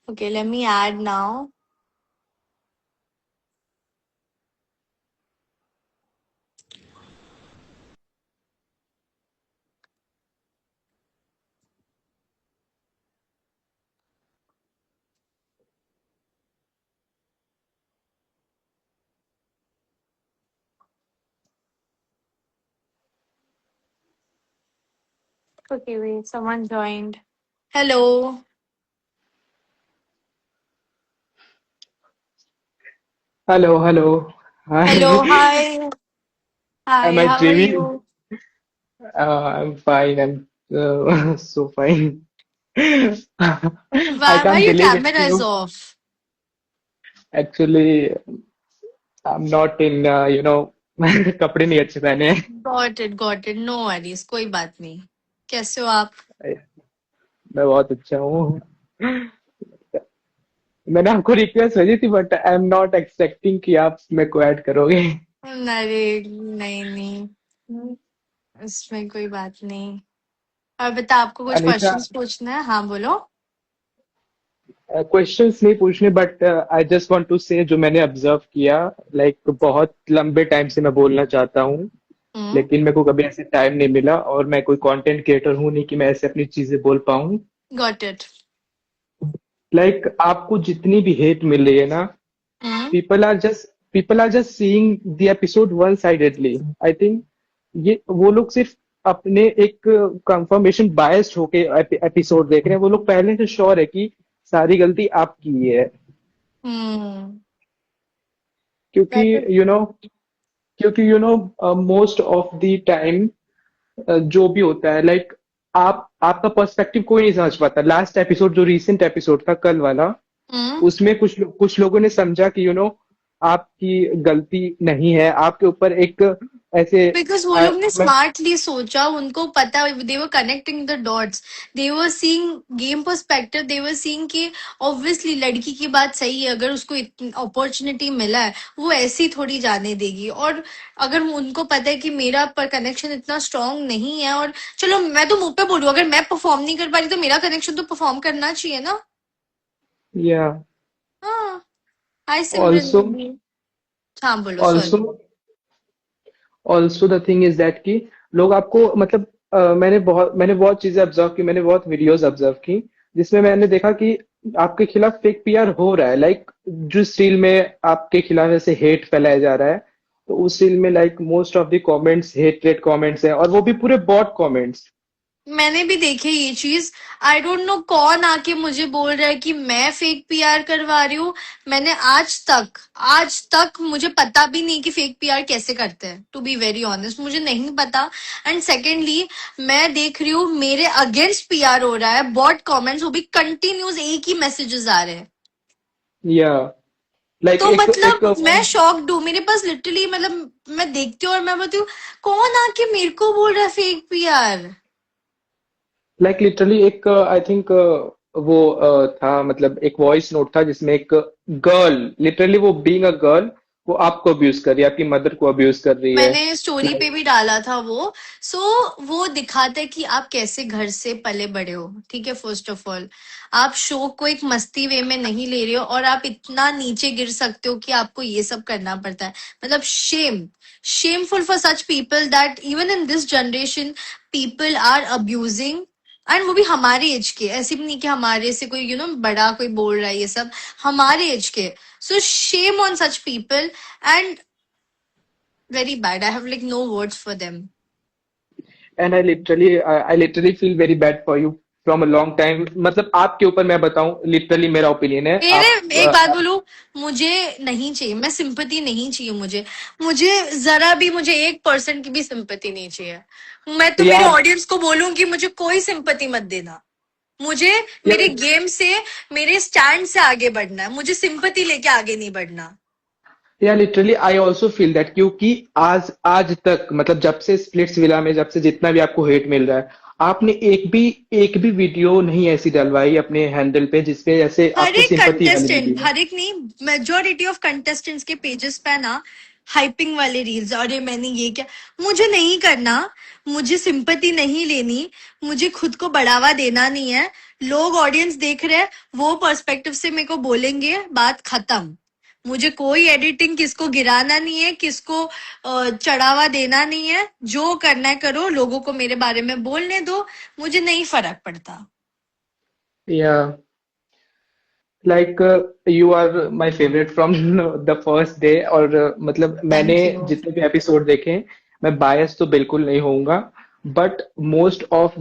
Okay, let me add now. Okay, wait, someone joined. Hello. Hello, hello. Hello, Hi. hi. Hi, Am I how are dreaming? you? I'm fine. I'm so fine. I Why can't your believe it's camera is you. off? Actually, I'm not in, कपड़े नहीं अच्छे पहने हैं. Got it. No worries, कोई बात नहीं. कैसे हो आप? मैं बहुत अच्छा हूँ. मैंने आपको रिक्वेस्ट भेजी थी but I am not expecting कि आप मेरे को ऐड करोगे. अरे नहीं नहीं, इसमें कोई बात नहीं. और बता, आपको कुछ अनीशा, क्वेश्चंस पूछना है? हाँ बोलो. क्वेश्चंस नहीं पूछने but I just want to say जो मैंने ऑब्जर्व किया. लाइक बहुत लंबे टाइम से मैं बोलना चाहता हूँ हम्म. लेकिन मेरे को कभी ऐसे टाइम नहीं मिला और मैं कोई कंटेंट क्रिएटर हूं नहीं कि मैं ऐसे अपनी चीजें बोल पाऊं. Got it. लाइक आपको जितनी भी हेट मिल रही है ना, हम्म. People are just seeing the episode one sidedly. I think ये वो लोग सिर्फ अपने एक कंफर्मेशन बायस्ड होके एपिसोड देख रहे हैं. वो लोग पहले से श्योर है कि सारी गलती आपकी ही है. हम्म. क्योंकि मैं तो यू नो क्योंकि मोस्ट ऑफ द टाइम जो भी होता है, लाइक आपका पर्सपेक्टिव कोई नहीं समझ पाता। लास्ट एपिसोड जो रीसेंट एपिसोड था कल वाला, हम्म उसमें कुछ लोगों ने समझा कि आपकी गलती नहीं है, आपके ऊपर एक ऐसे बिकॉज वो लोग ने मैं स्मार्टली सोचा, उनको पता, they were connecting the dots, they were seeing game perspective, they were seeing कि ऑब्वियसली लड़की की बात सही है, अगर उसको अपॉर्चुनिटी मिला है वो ऐसी थोड़ी जाने देगी। और अगर उनको पता है कि मेरा पर कनेक्शन इतना स्ट्रांग नहीं है, और चलो मैं तो मुंह पे बोलूं, अगर मैं परफॉर्म नहीं कर पा रही तो मेरा कनेक्शन तो परफॉर्म करना चाहिए ना। या हाँ। हाय सिमरन ऑल्सो दीदी। हाँ बोलो, also sorry. Also the thing is that कि लोग आपको मतलब मैंने बहुत चीजें ऑब्जर्व की, मैंने बहुत वीडियोस ऑब्जर्व की, जिसमें मैंने देखा कि आपके खिलाफ फेक पीआर हो रहा है। लाइक जिस रील में आपके खिलाफ ऐसे हेट फैलाया जा रहा है, तो उस रील में like most of the comments hated comments हैं, और वो भी पूरे बॉट कमेंट्स। मैंने भी देखे ये चीज। आई डोंट नो कौन आके मुझे बोल रहा है कि मैं फेक पीआर करवा रही हूँ। मैंने आज तक मुझे पता भी नहीं कि फेक पीआर कैसे करते हैं, टू बी वेरी ऑनेस्ट मुझे नहीं पता। एंड सेकेंडली, मैं देख रही हूँ मेरे अगेंस्ट पीआर हो रहा है, बॉट कमेंट्स, वो भी कंटिन्यूस एक ही मैसेजेस आ रहे हैं। या लाइक तो एक एक मतलब मैं शॉक्ड हूँ, मेरे पास लिटरली, मतलब मैं देखती हूँ और मैं बोलती हूँ कौन आके मेरे को बोल रहा है फेक पीआर। लाइक लिटरली एक आई थिंक वो था, मतलब एक वॉइस नोट था जिसमें एक गर्ल, लिटरली वो बीइंग अ गर्ल, वो आपको अब्यूज कर रही है, आपकी मदर को अब्यूज कर रही है। मैंने स्टोरी पे लाइक भी डाला था वो। सो वो दिखाता है कि आप कैसे घर से पले बड़े हो, ठीक है। फर्स्ट ऑफ ऑल, आप शो को एक मस्ती वे में नहीं ले रहे हो, और आप इतना नीचे गिर सकते हो कि आपको ये सब करना पड़ता है। मतलब shameful for such people that even in this generation people are abusing. And वो भी हमारे एज के, ऐसे भी नहीं कि हमारे से कोई बड़ा कोई बोल रहा है ये सब, हमारे एज के। So shame on such people, and very bad. I have like no words for them. And I literally feel very bad for you from a long time. मतलब आपके ऊपर मैं बताऊं, लिटरली मेरा ओपिनियन है मेरे आप एक बात बोलूं, मुझे नहीं चाहिए, मैं सिंपैथी नहीं चाहिए मुझे। मुझे जरा भी, मुझे 1% की भी सिंपैथी नहीं चाहिए। मैं तो मेरे यार ऑडियंस को बोलूंगी मुझे कोई सिंपैथी मत देना। मुझे मेरे यार गेम से, मेरे स्टैंड से आगे बढ़ना है, मुझे सिंपैथी लेके आगे नहीं बढ़ना। या literally I also feel that, क्योंकि आज आज तक मतलब जब से स्प्लिट्स विला में, जब से जितना भी आपको हेट मिल रहा है, आपने एक भी वीडियो नहीं ऐसी डलवाई अपने हैंडल पे जिसपे ऐसे हर आपको एक सिंपथी वाली कंटेस्टेंट, वीडियो। हर एक नहीं, मेजोरिटी ऑफ कंटेस्टेंट्स के पेजेस पे ना हाइपिंग वाले रील्स, अरे मैंने ये क्या, मुझे नहीं करना। मुझे सिंपैथी नहीं लेनी, मुझे खुद को बढ़ावा देना नहीं है। लोग ऑडियंस देख रहे हैं, वो पर्सपेक्टिव से मेरे को बोलेंगे, बात खत्म। मुझे कोई एडिटिंग, किसको गिराना नहीं है, किसको चढ़ावा देना नहीं है। जो करना है करो, लोगों को मेरे बारे में बोलने दो, मुझे नहीं फर्क पड़ता। या like you are my favourite from the first day. और मतलब मैंने थैंक यू। जितने भी एपिसोड देखे हैं, मैं बायस तो बिल्कुल नहीं होऊंगा, बट मोस्ट ऑफ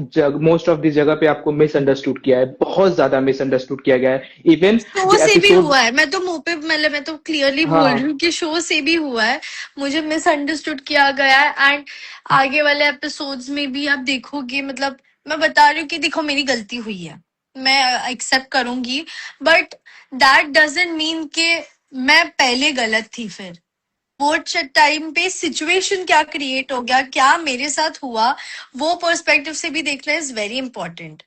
दी जगह पे आपको मिसअंडरस्टूड किया है, बहुत ज्यादा मिसअंडरस्टूड किया गया है। इवन शो जो से भी एपिसोड, हुआ है, मैं तो मुंह पे, मतलब मैं तो क्लियरली बोल रही हाँ हूँ कि शो से भी हुआ है। मुझे मिसअंडरस्टूड किया गया है, एंड आगे वाले एपिसोड्स में भी आप देखोगे, मतलब मैं बता रही हूँ कि देखो मेरी गलती हुई है, मैं एक्सेप्ट करूंगी। बट दैट डजेंट मीन कि मैं पहले गलत थी। फिर वो टाइम पे सिचुएशन क्या क्रिएट हो गया, क्या मेरे साथ हुआ, वो पर्सपेक्टिव से भी देखना इज वेरी इंपॉर्टेंट।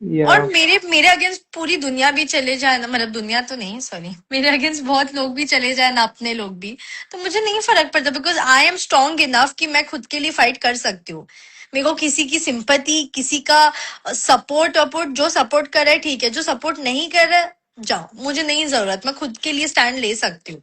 या और मेरे मेरे अगेंस्ट पूरी दुनिया भी चले जाए ना, मतलब दुनिया तो नहीं, सॉरी, मेरे अगेंस्ट बहुत लोग भी चले जाए ना, अपने लोग भी, तो मुझे नहीं फर्क पड़ता, because I am strong enough कि मैं खुद के लिए फाइट कर सकती हूँ। मेरे को किसी की सिंपैथी, किसी का सपोर्ट वपोर्ट, जो सपोर्ट कर रहा है ठीक है, जो सपोर्ट नहीं कर रहा है, जाओ, मुझे नहीं जरूरत, मैं खुद के लिए स्टैंड ले सकती हूँ।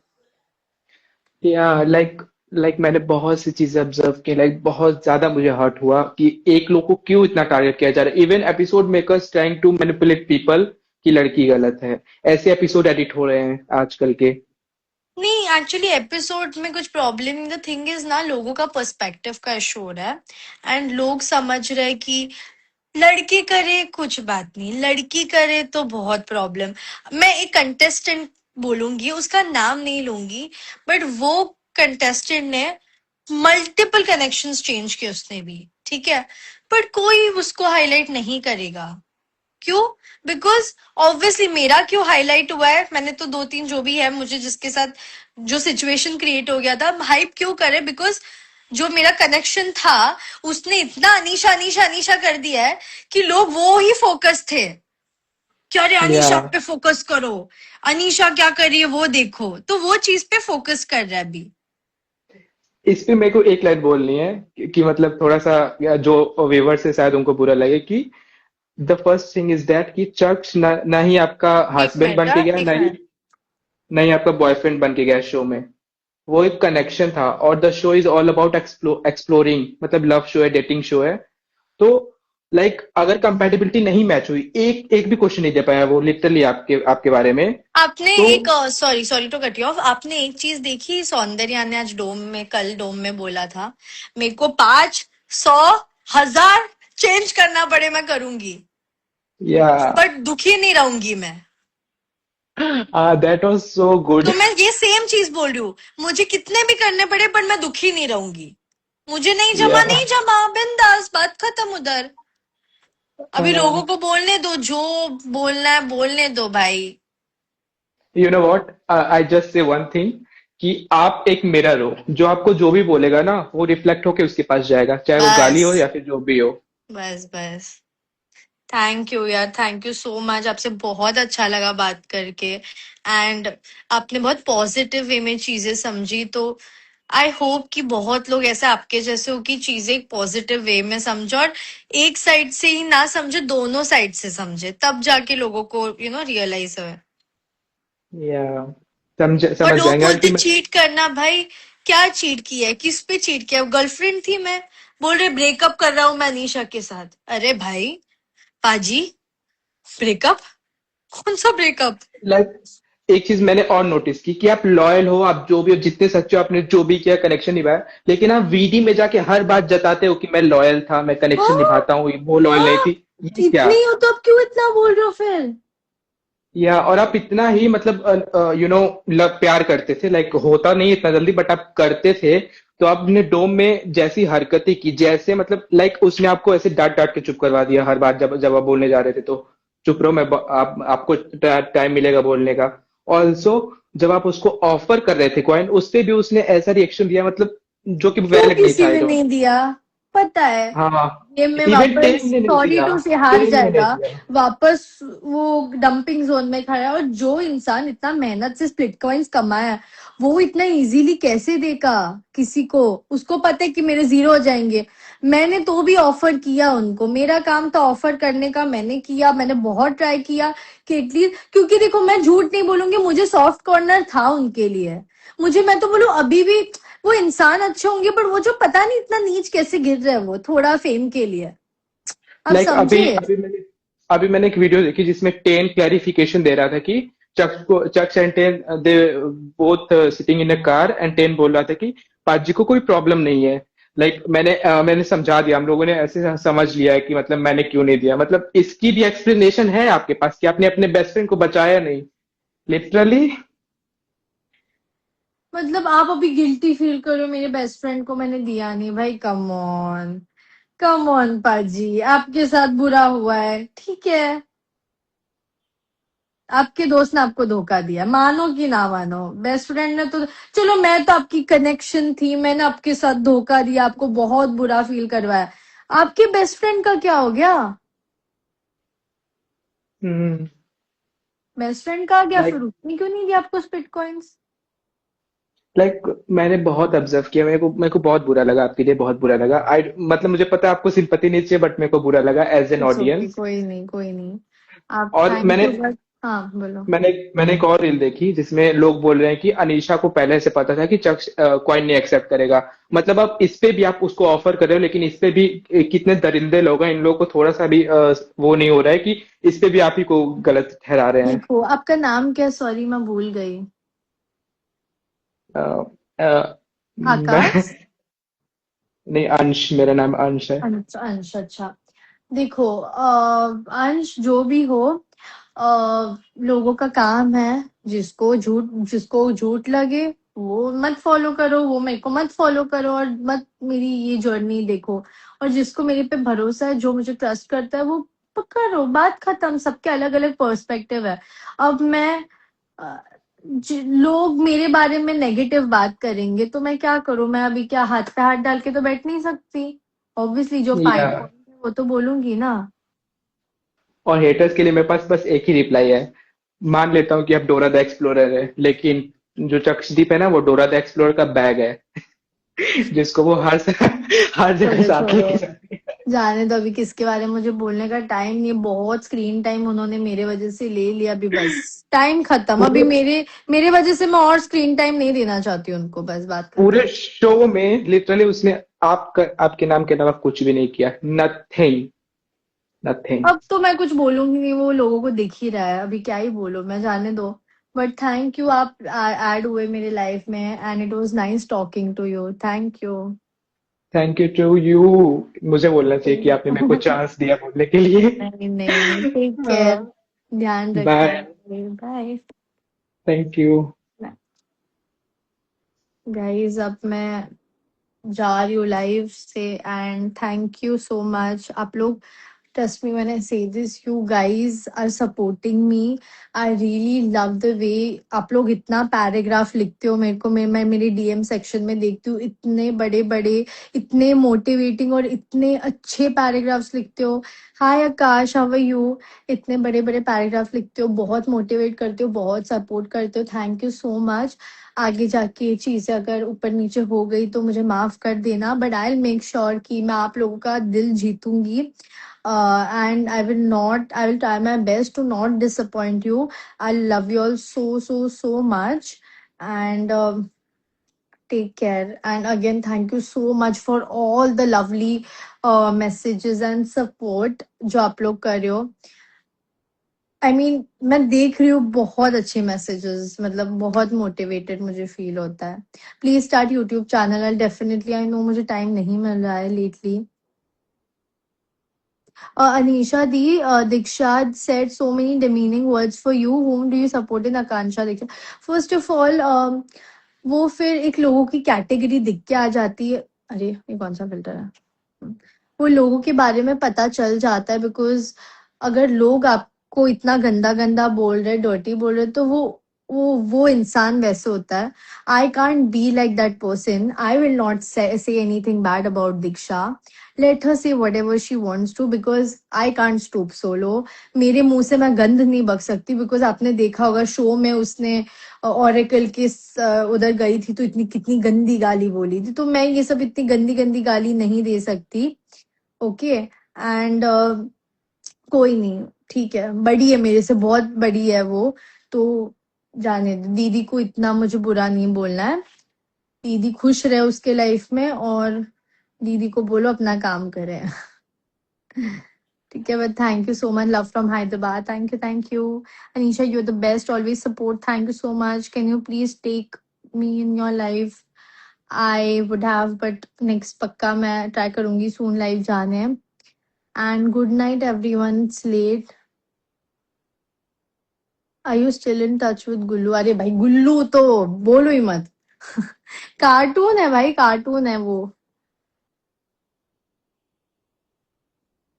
या लाइक मैंने बहुत सी चीजें ऑब्जर्व की, लाइक बहुत ज्यादा मुझे हर्ट हुआ कि एक लोग को क्यों इतना टारगेट किया जा रहा है। Even episode makers trying to manipulate people कि लड़की गलत है, ऐसे एपिसोड एडिट हो रहे हैं आजकल के। नहीं, एक्चुअली एपिसोड में कुछ प्रॉब्लम, द थिंग इज ना, लोगों का पर्सपेक्टिव का इशू हो रहा है। एंड लोग समझ रहे हैं कि लड़की करे कुछ बात नहीं, लड़की करे तो बहुत प्रॉब्लम। मैं एक कंटेस्टेंट बोलूंगी, उसका नाम नहीं लूंगी, बट वो कंटेस्टेंट ने मल्टीपल कनेक्शंस चेंज किए उसने भी, ठीक है, बट कोई उसको हाईलाइट नहीं करेगा। क्यों? बिकॉज ऑब्वियसली मेरा क्यों हाईलाइट हुआ है, मैंने तो दो तीन जो भी है मुझे जिसके साथ जो सिचुएशन क्रिएट हो गया था, हाइप क्यों करे, बिकॉज जो मेरा कनेक्शन था उसने इतना अनीशा अनीशा अनीशा कर दिया है कि लोग वो ही फोकस थे कि अरे या अनीशा पे फोकस करो, अनीशा क्या कर रही है वो देखो, तो वो चीज पे फोकस कर रहा है अभी। इस पे मेरे को एक लाइन बोलनी है कि मतलब थोड़ा सा या जो व्यूवर्स है शायद उनको बुरा लगे कि the first thing is that कि चक्स ना ही आपका एक हस्बैंड मिनट बन के गया, एक मिनट ना ही आपका बॉयफ्रेंड बन के गया शो में। वो एक कनेक्शन था और the show is all about exploring, मतलब लव शो है, डेटिंग शो है। तो लाइक अगर कंपैटिबिलिटी नहीं मैच हुई, एक एक भी क्वेश्चन नहीं दे पाया वो लिटरली आपके आपके बारे में। आपने तो एक sorry sorry to cut you off, आपने एक चीज देखी, सौंदर्या ने आज डोम में, कल डोम में बोला था मेरे को 500,000 चेंज करना पड़े मैं करूंगी, या बट दुखी नहीं रहूंगी मैं। That was so good. तो मैं ये सेम चीज बोल रही हूँ, मुझे कितने भी करने पड़े पर मैं दुखी नहीं रहूंगी। मुझे नहीं जमा, या नहीं जमा, बिंदास, बात खत्म उधर। अभी लोगों को बोलने दो, जो बोलना है बोलने दो भाई। You know what, I just say one thing कि आप एक मिरर हो, जो आपको जो भी बोलेगा ना वो रिफ्लेक्ट होके उसके पास जाएगा, चाहे वो गाली हो बस या फिर जो भी हो। बस बस। थैंक यू यार, थैंक यू सो मच, आपसे बहुत अच्छा लगा बात करके। एंड आपने बहुत पॉजिटिव वे में चीजें समझी, तो आई होप कि बहुत लोग ऐसे आपके जैसे हो कि चीजें एक पॉजिटिव वे में समझो, और एक साइड से ही ना समझे, दोनों साइड से समझे, तब जाके लोगों को रियलाइज हो। या समझ और समझ लोग जाएंगे बोलते अल्टीमेट। चीट करना, भाई क्या चीट किया है, किस पे चीट किया है? गर्लफ्रेंड थी मैं, बोल रहे ब्रेकअप कर रहा हूं मैं अनीशा के साथ। अरे भाई, पाजी, ब्रेकअप? कौन सा ब्रेकअप? लाइक एक चीज मैंने और नोटिस की कि आप लॉयल हो, आप जो भी हो, जितने सच्चे हो, आपने जो भी किया कनेक्शन निभाया, लेकिन आप वीडी में जाके हर बात जताते हो कि मैं लॉयल था, मैं कनेक्शन हाँ निभाता हूँ, वो लॉयल नहीं हाँ, थी। ये क्या? इतने ही हो तो अब क्यों इतना बोल रहे हो फिर? या और आप इतना ही मतलब लव प्यार करते थे, लाइक होता नहीं इतना जल्दी बट आप करते थे। तो आपने डोम में जैसी हरकतें की, जैसे मतलब लाइक उसने आपको ऐसे डांट डांट के चुप करवा दिया हर बार जब जब आप बोलने जा रहे थे तो चुप रहो, आपको टाइम मिलेगा बोलने का। ऑल्सो जब आप उसको ऑफर कर रहे थे कॉइन, उस पे भी उसने ऐसा रिएक्शन दिया, मतलब जो कि क्यों वैलिड नहीं था, किसी आई ने डोंट। नहीं दिया? पता है, हाँ, गेम में इवन वापस टेन ने नहीं सॉरी दिया, टू से हार 10 ने नहीं जाएगा, दिया। वापस वो डंपिंग जोन में खड़ा है। और जो इंसान इतना मेहनत से स्प्लिट कॉइंस कमाया है, वो इतना इजीली कैसे देगा किसी को? उसको पता है कि मेरे जीरो हो जाएंगे। मैंने तो भी ऑफर किया उनको, मेरा काम था ऑफर करने का, मैंने किया, मैंने बहुत ट्राई किया कि एटलीस्ट, क्योंकि देखो मैं झूठ नहीं बोलूंगी, मुझे सॉफ्ट कॉर्नर था उनके लिए। मुझे, मैं तो बोलूं अभी भी वो इंसान अच्छे होंगे, पर वो जो पता नहीं इतना नीच कैसे गिर रहे हैं वो थोड़ा फेम के लिए। आप लाइक अभी समझे? अभी मैंने एक वीडियो देखी जिसमें टेन क्लैरिफिकेशन दे रहा था कि Chaksh and ten they both sitting in a car, and ten बोल रहा था कि पाजी को कोई प्रॉब्लम नहीं है। लाइक मैंने समझा दिया, हम लोगों ने ऐसे समझ लिया है कि मतलब मैंने क्यों नहीं दिया, मतलब इसकी भी एक्सप्लेनेशन है आपके पास कि आपने अपने बेस्ट फ्रेंड को बचाया नहीं, लिटरली। मतलब आप अभी गिल्टी फील करो, मेरे बेस्ट फ्रेंड को मैंने दिया नहीं, भाई कम ऑन, कम ऑन पाजी, आपके साथ बुरा हुआ है, ठीक है, आपके दोस्त ने आपको धोखा दिया, मानो कि ना मानो, बेस्ट फ्रेंड ने तो, चलो मैं तो आपकी कनेक्शन थी, मैंने आपके साथ धोखा दिया, आपको बहुत बुरा फील करवाया, आपके बेस्ट फ्रेंड का क्या हो गया? बेस्ट फ्रेंड का गया, फिर लाइक उसने क्यों नहीं दिया आपको स्पिट कॉइंस? लाइक मैंने बहुत ऑब्जर्व किया, मेरे को बहुत बुरा लगा, आपके लिए बहुत बुरा लगा। आई मतलब मुझे पता है आपको सिंपैथी नहीं चाहिए बट मेरे को बुरा लगा as an it's okay, audience. कोई नहीं कोई नहीं। आप और थैंक यू, बट हाँ बोलो। मैंने मैंने एक और रील देखी जिसमें लोग बोल रहे हैं कि अनीशा को पहले से पता था कि चक्स कॉइन नहीं एक्सेप्ट करेगा। मतलब अब इस पे भी आप उसको ऑफर कर रहे हो, लेकिन इस पे भी कितने दरिंदे लोग हैं, इन लोगों को थोड़ा सा भी वो नहीं हो रहा है कि इस पे भी आप ही को गलत ठहरा रहे हैं। देखो आपका नाम क्या? सॉरी मैं भूल गई। अ, अ, मैं आकाश? नहीं, अंश, मेरा नाम अंश है। अंश, अंश, अच्छा। देखो अंश जो भी हो, लोगों का काम है जिसको झूठ लगे वो मत फॉलो करो, वो मेरे को मत फॉलो करो और मत मेरी ये जर्नी देखो। और जिसको मेरे पे भरोसा है, जो मुझे ट्रस्ट करता है, वो करो, बात खत्म। सबके अलग अलग पर्सपेक्टिव है। अब मैं अ, लोग मेरे बारे में नेगेटिव बात करेंगे तो मैं क्या करूं? मैं अभी क्या हाथ पे हाथ डाल के तो बैठ नहीं सकती। ऑब्वियसली जो या पॉइंट है वो तो बोलूंगी ना। और हेटर्स के लिए मेरे पास बस एक ही रिप्लाई है। मान लेता हूँ कि अब डोरा द एक्सप्लोरर है, लेकिन जो चक्षदीप है ना, वो डोरा द एक्सप्लोरर का बैग है जिसको वो हर जगह छोड़ो साथ छोड़ो, लेके जाती है। जाने दो। अभी किसके बारे में मुझे बोलने का टाइम नहीं है। बहुत स्क्रीन टाइम उन्होंने मेरे वजह से ले लिया। अभी बस टाइम खत्म। अभी पूरे मेरे मेरे वजह से मैं और स्क्रीन टाइम नहीं देना चाहती उनको। बस बात पूरे खत्म। शो में लिटरली उसने आपके नाम के अलावा कुछ भी नहीं किया। Nothing, nothing. अब तो मैं कुछ बोलूंगी नहीं, वो लोगों को दिख ही रहा है। अभी क्या ही बोलूं मैं, जाने दो। बट थैंक यू, आप ऐड हुए मेरे लाइफ में and it was nice talking to you. Thank you. Thank you to you. मुझे बोलना चाहिए कि आपने मेरे को चांस दिया बोलने के लिए। नहीं नहीं, टेक केयर। ध्यान बाय। रखना। बाय। Thank you. गाइस अब मैं जा रही हूँ लाइव से। And thank you so much आप लोग। Trust me when I say this, you guys are supporting me. I really love the way आप लोग इतना पैराग्राफ लिखते हो मेरे को। मैं मेरे डीएम सेक्शन में देखती हूँ, इतने बड़े बड़े, इतने मोटिवेटिंग और इतने अच्छे पैराग्राफ्स लिखते हो। हाय आकाश, हाउ आर यू? इतने बड़े बड़े पैराग्राफ लिखते हो, बहुत मोटिवेट करते हो, बहुत सपोर्ट करते हो। Thank you so much. आगे जाके ये चीजें अगर ऊपर नीचे हो गई तो मुझे माफ कर देना, but I will make sure कि मैं आप लोगों का दिल जीतूंगी। And I will try my best to not disappoint you. I love you all so, so, so much. And take care. And again, thank you so much for all the lovely messages and support जो आप लोग कर रहे हो। मैं देख रही हूँ बहुत अच्छे मैसेजेस, मतलब बहुत मोटिवेटेड मुझे फील होता है। Please start YouTube channel. I definitely, I know मुझे टाइम नहीं मिल रहा है lately. Anisha Di, Diksha said so many demeaning words for you. Whom do you support in Akansha Diksha? First of all, वो फिर एक लोगों की कैटेगरी दिख के आ जाती है। अरे ये कौन सा फिल्टर है? वो लोगों के बारे में पता चल जाता है। बिकॉज अगर लोग आपको इतना गंदा गंदा बोल रहे, डर्टी बोल रहे, तो वो इंसान वैसे होता है। I can't be like that person. I will not say anything bad about Diksha. Let her say whatever she wants to, because I can't stoop so low. मेरे मुंह से मैं गंद नहीं बक सकती। बिकॉज आपने देखा होगा शो में उसने ओरेकल के उधर गई थी तो इतनी कितनी गंदी गाली बोली थी। तो मैं ये सब इतनी गंदी गंदी गाली नहीं दे सकती। ओके। एंड कोई नहीं, ठीक है, बड़ी है मेरे से, बहुत बड़ी है वो। तो जाने दो, दीदी को इतना मुझे बुरा नहीं बोलना है। दीदी खुश रहे उसके लाइफ में, और दीदी को बोलो अपना काम करे। ठीक है, but thank you so much. Love from Hyderabad. Thank you, thank you. Anisha, you are the best, always support. Thank you so much. Can you please take me in your life? I would have, but next पक्का मैं ट्राई करूंगी सून लाइव जाने। And good night everyone, it's late. Are you still in touch with Gullu? अरे भाई गुल्लू तो बोलो ही मत। कार्टून है भाई, कार्टून है वो।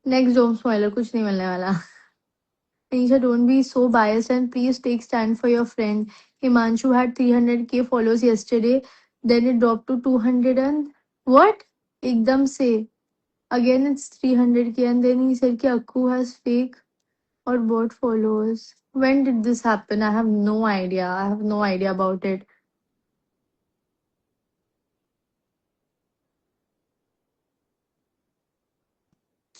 नेक्स्ट डोम स्पॉइलर, कुछ नहीं मिलने वाला। Anisha, don't be so biased and please take stand for your friend. Himanshu had 300k followers yesterday, then it dropped to 200 and what? Ekdam se. Again it's 300k and then he said ki Akku has fake or bot followers. When did this happen? I have no idea. I have no idea about it.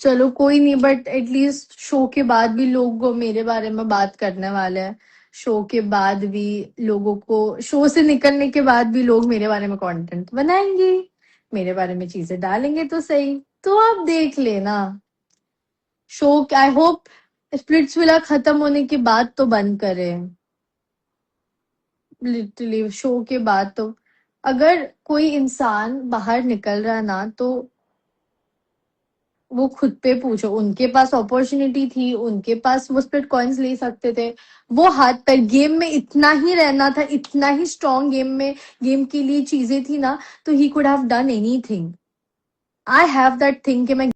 चलो कोई नहीं, बट एटलीस्ट शो के बाद भी लोग मेरे बारे में बात करने वाले हैं। शो के बाद भी लोगों को, शो से निकलने के बाद भी लोग मेरे बारे में कंटेंट बनाएंगे, मेरे बारे में चीजें डालेंगे। तो सही, तो आप देख लेना। Show, I hope splits villa खत्म होने के बाद तो बंद करें। लिटरली शो के बाद तो, अगर कोई इंसान बाहर निकल रहा ना, तो वो खुद पे पूछो, उनके पास अपॉर्चुनिटी थी, उनके पास वो स्प्लिट कॉइन्स ले सकते थे। वो हाथ पैर गेम में इतना ही रहना था, इतना ही स्ट्रॉन्ग गेम में, गेम के लिए चीजें थी ना, तो he could have done anything. I have that thing कि मैं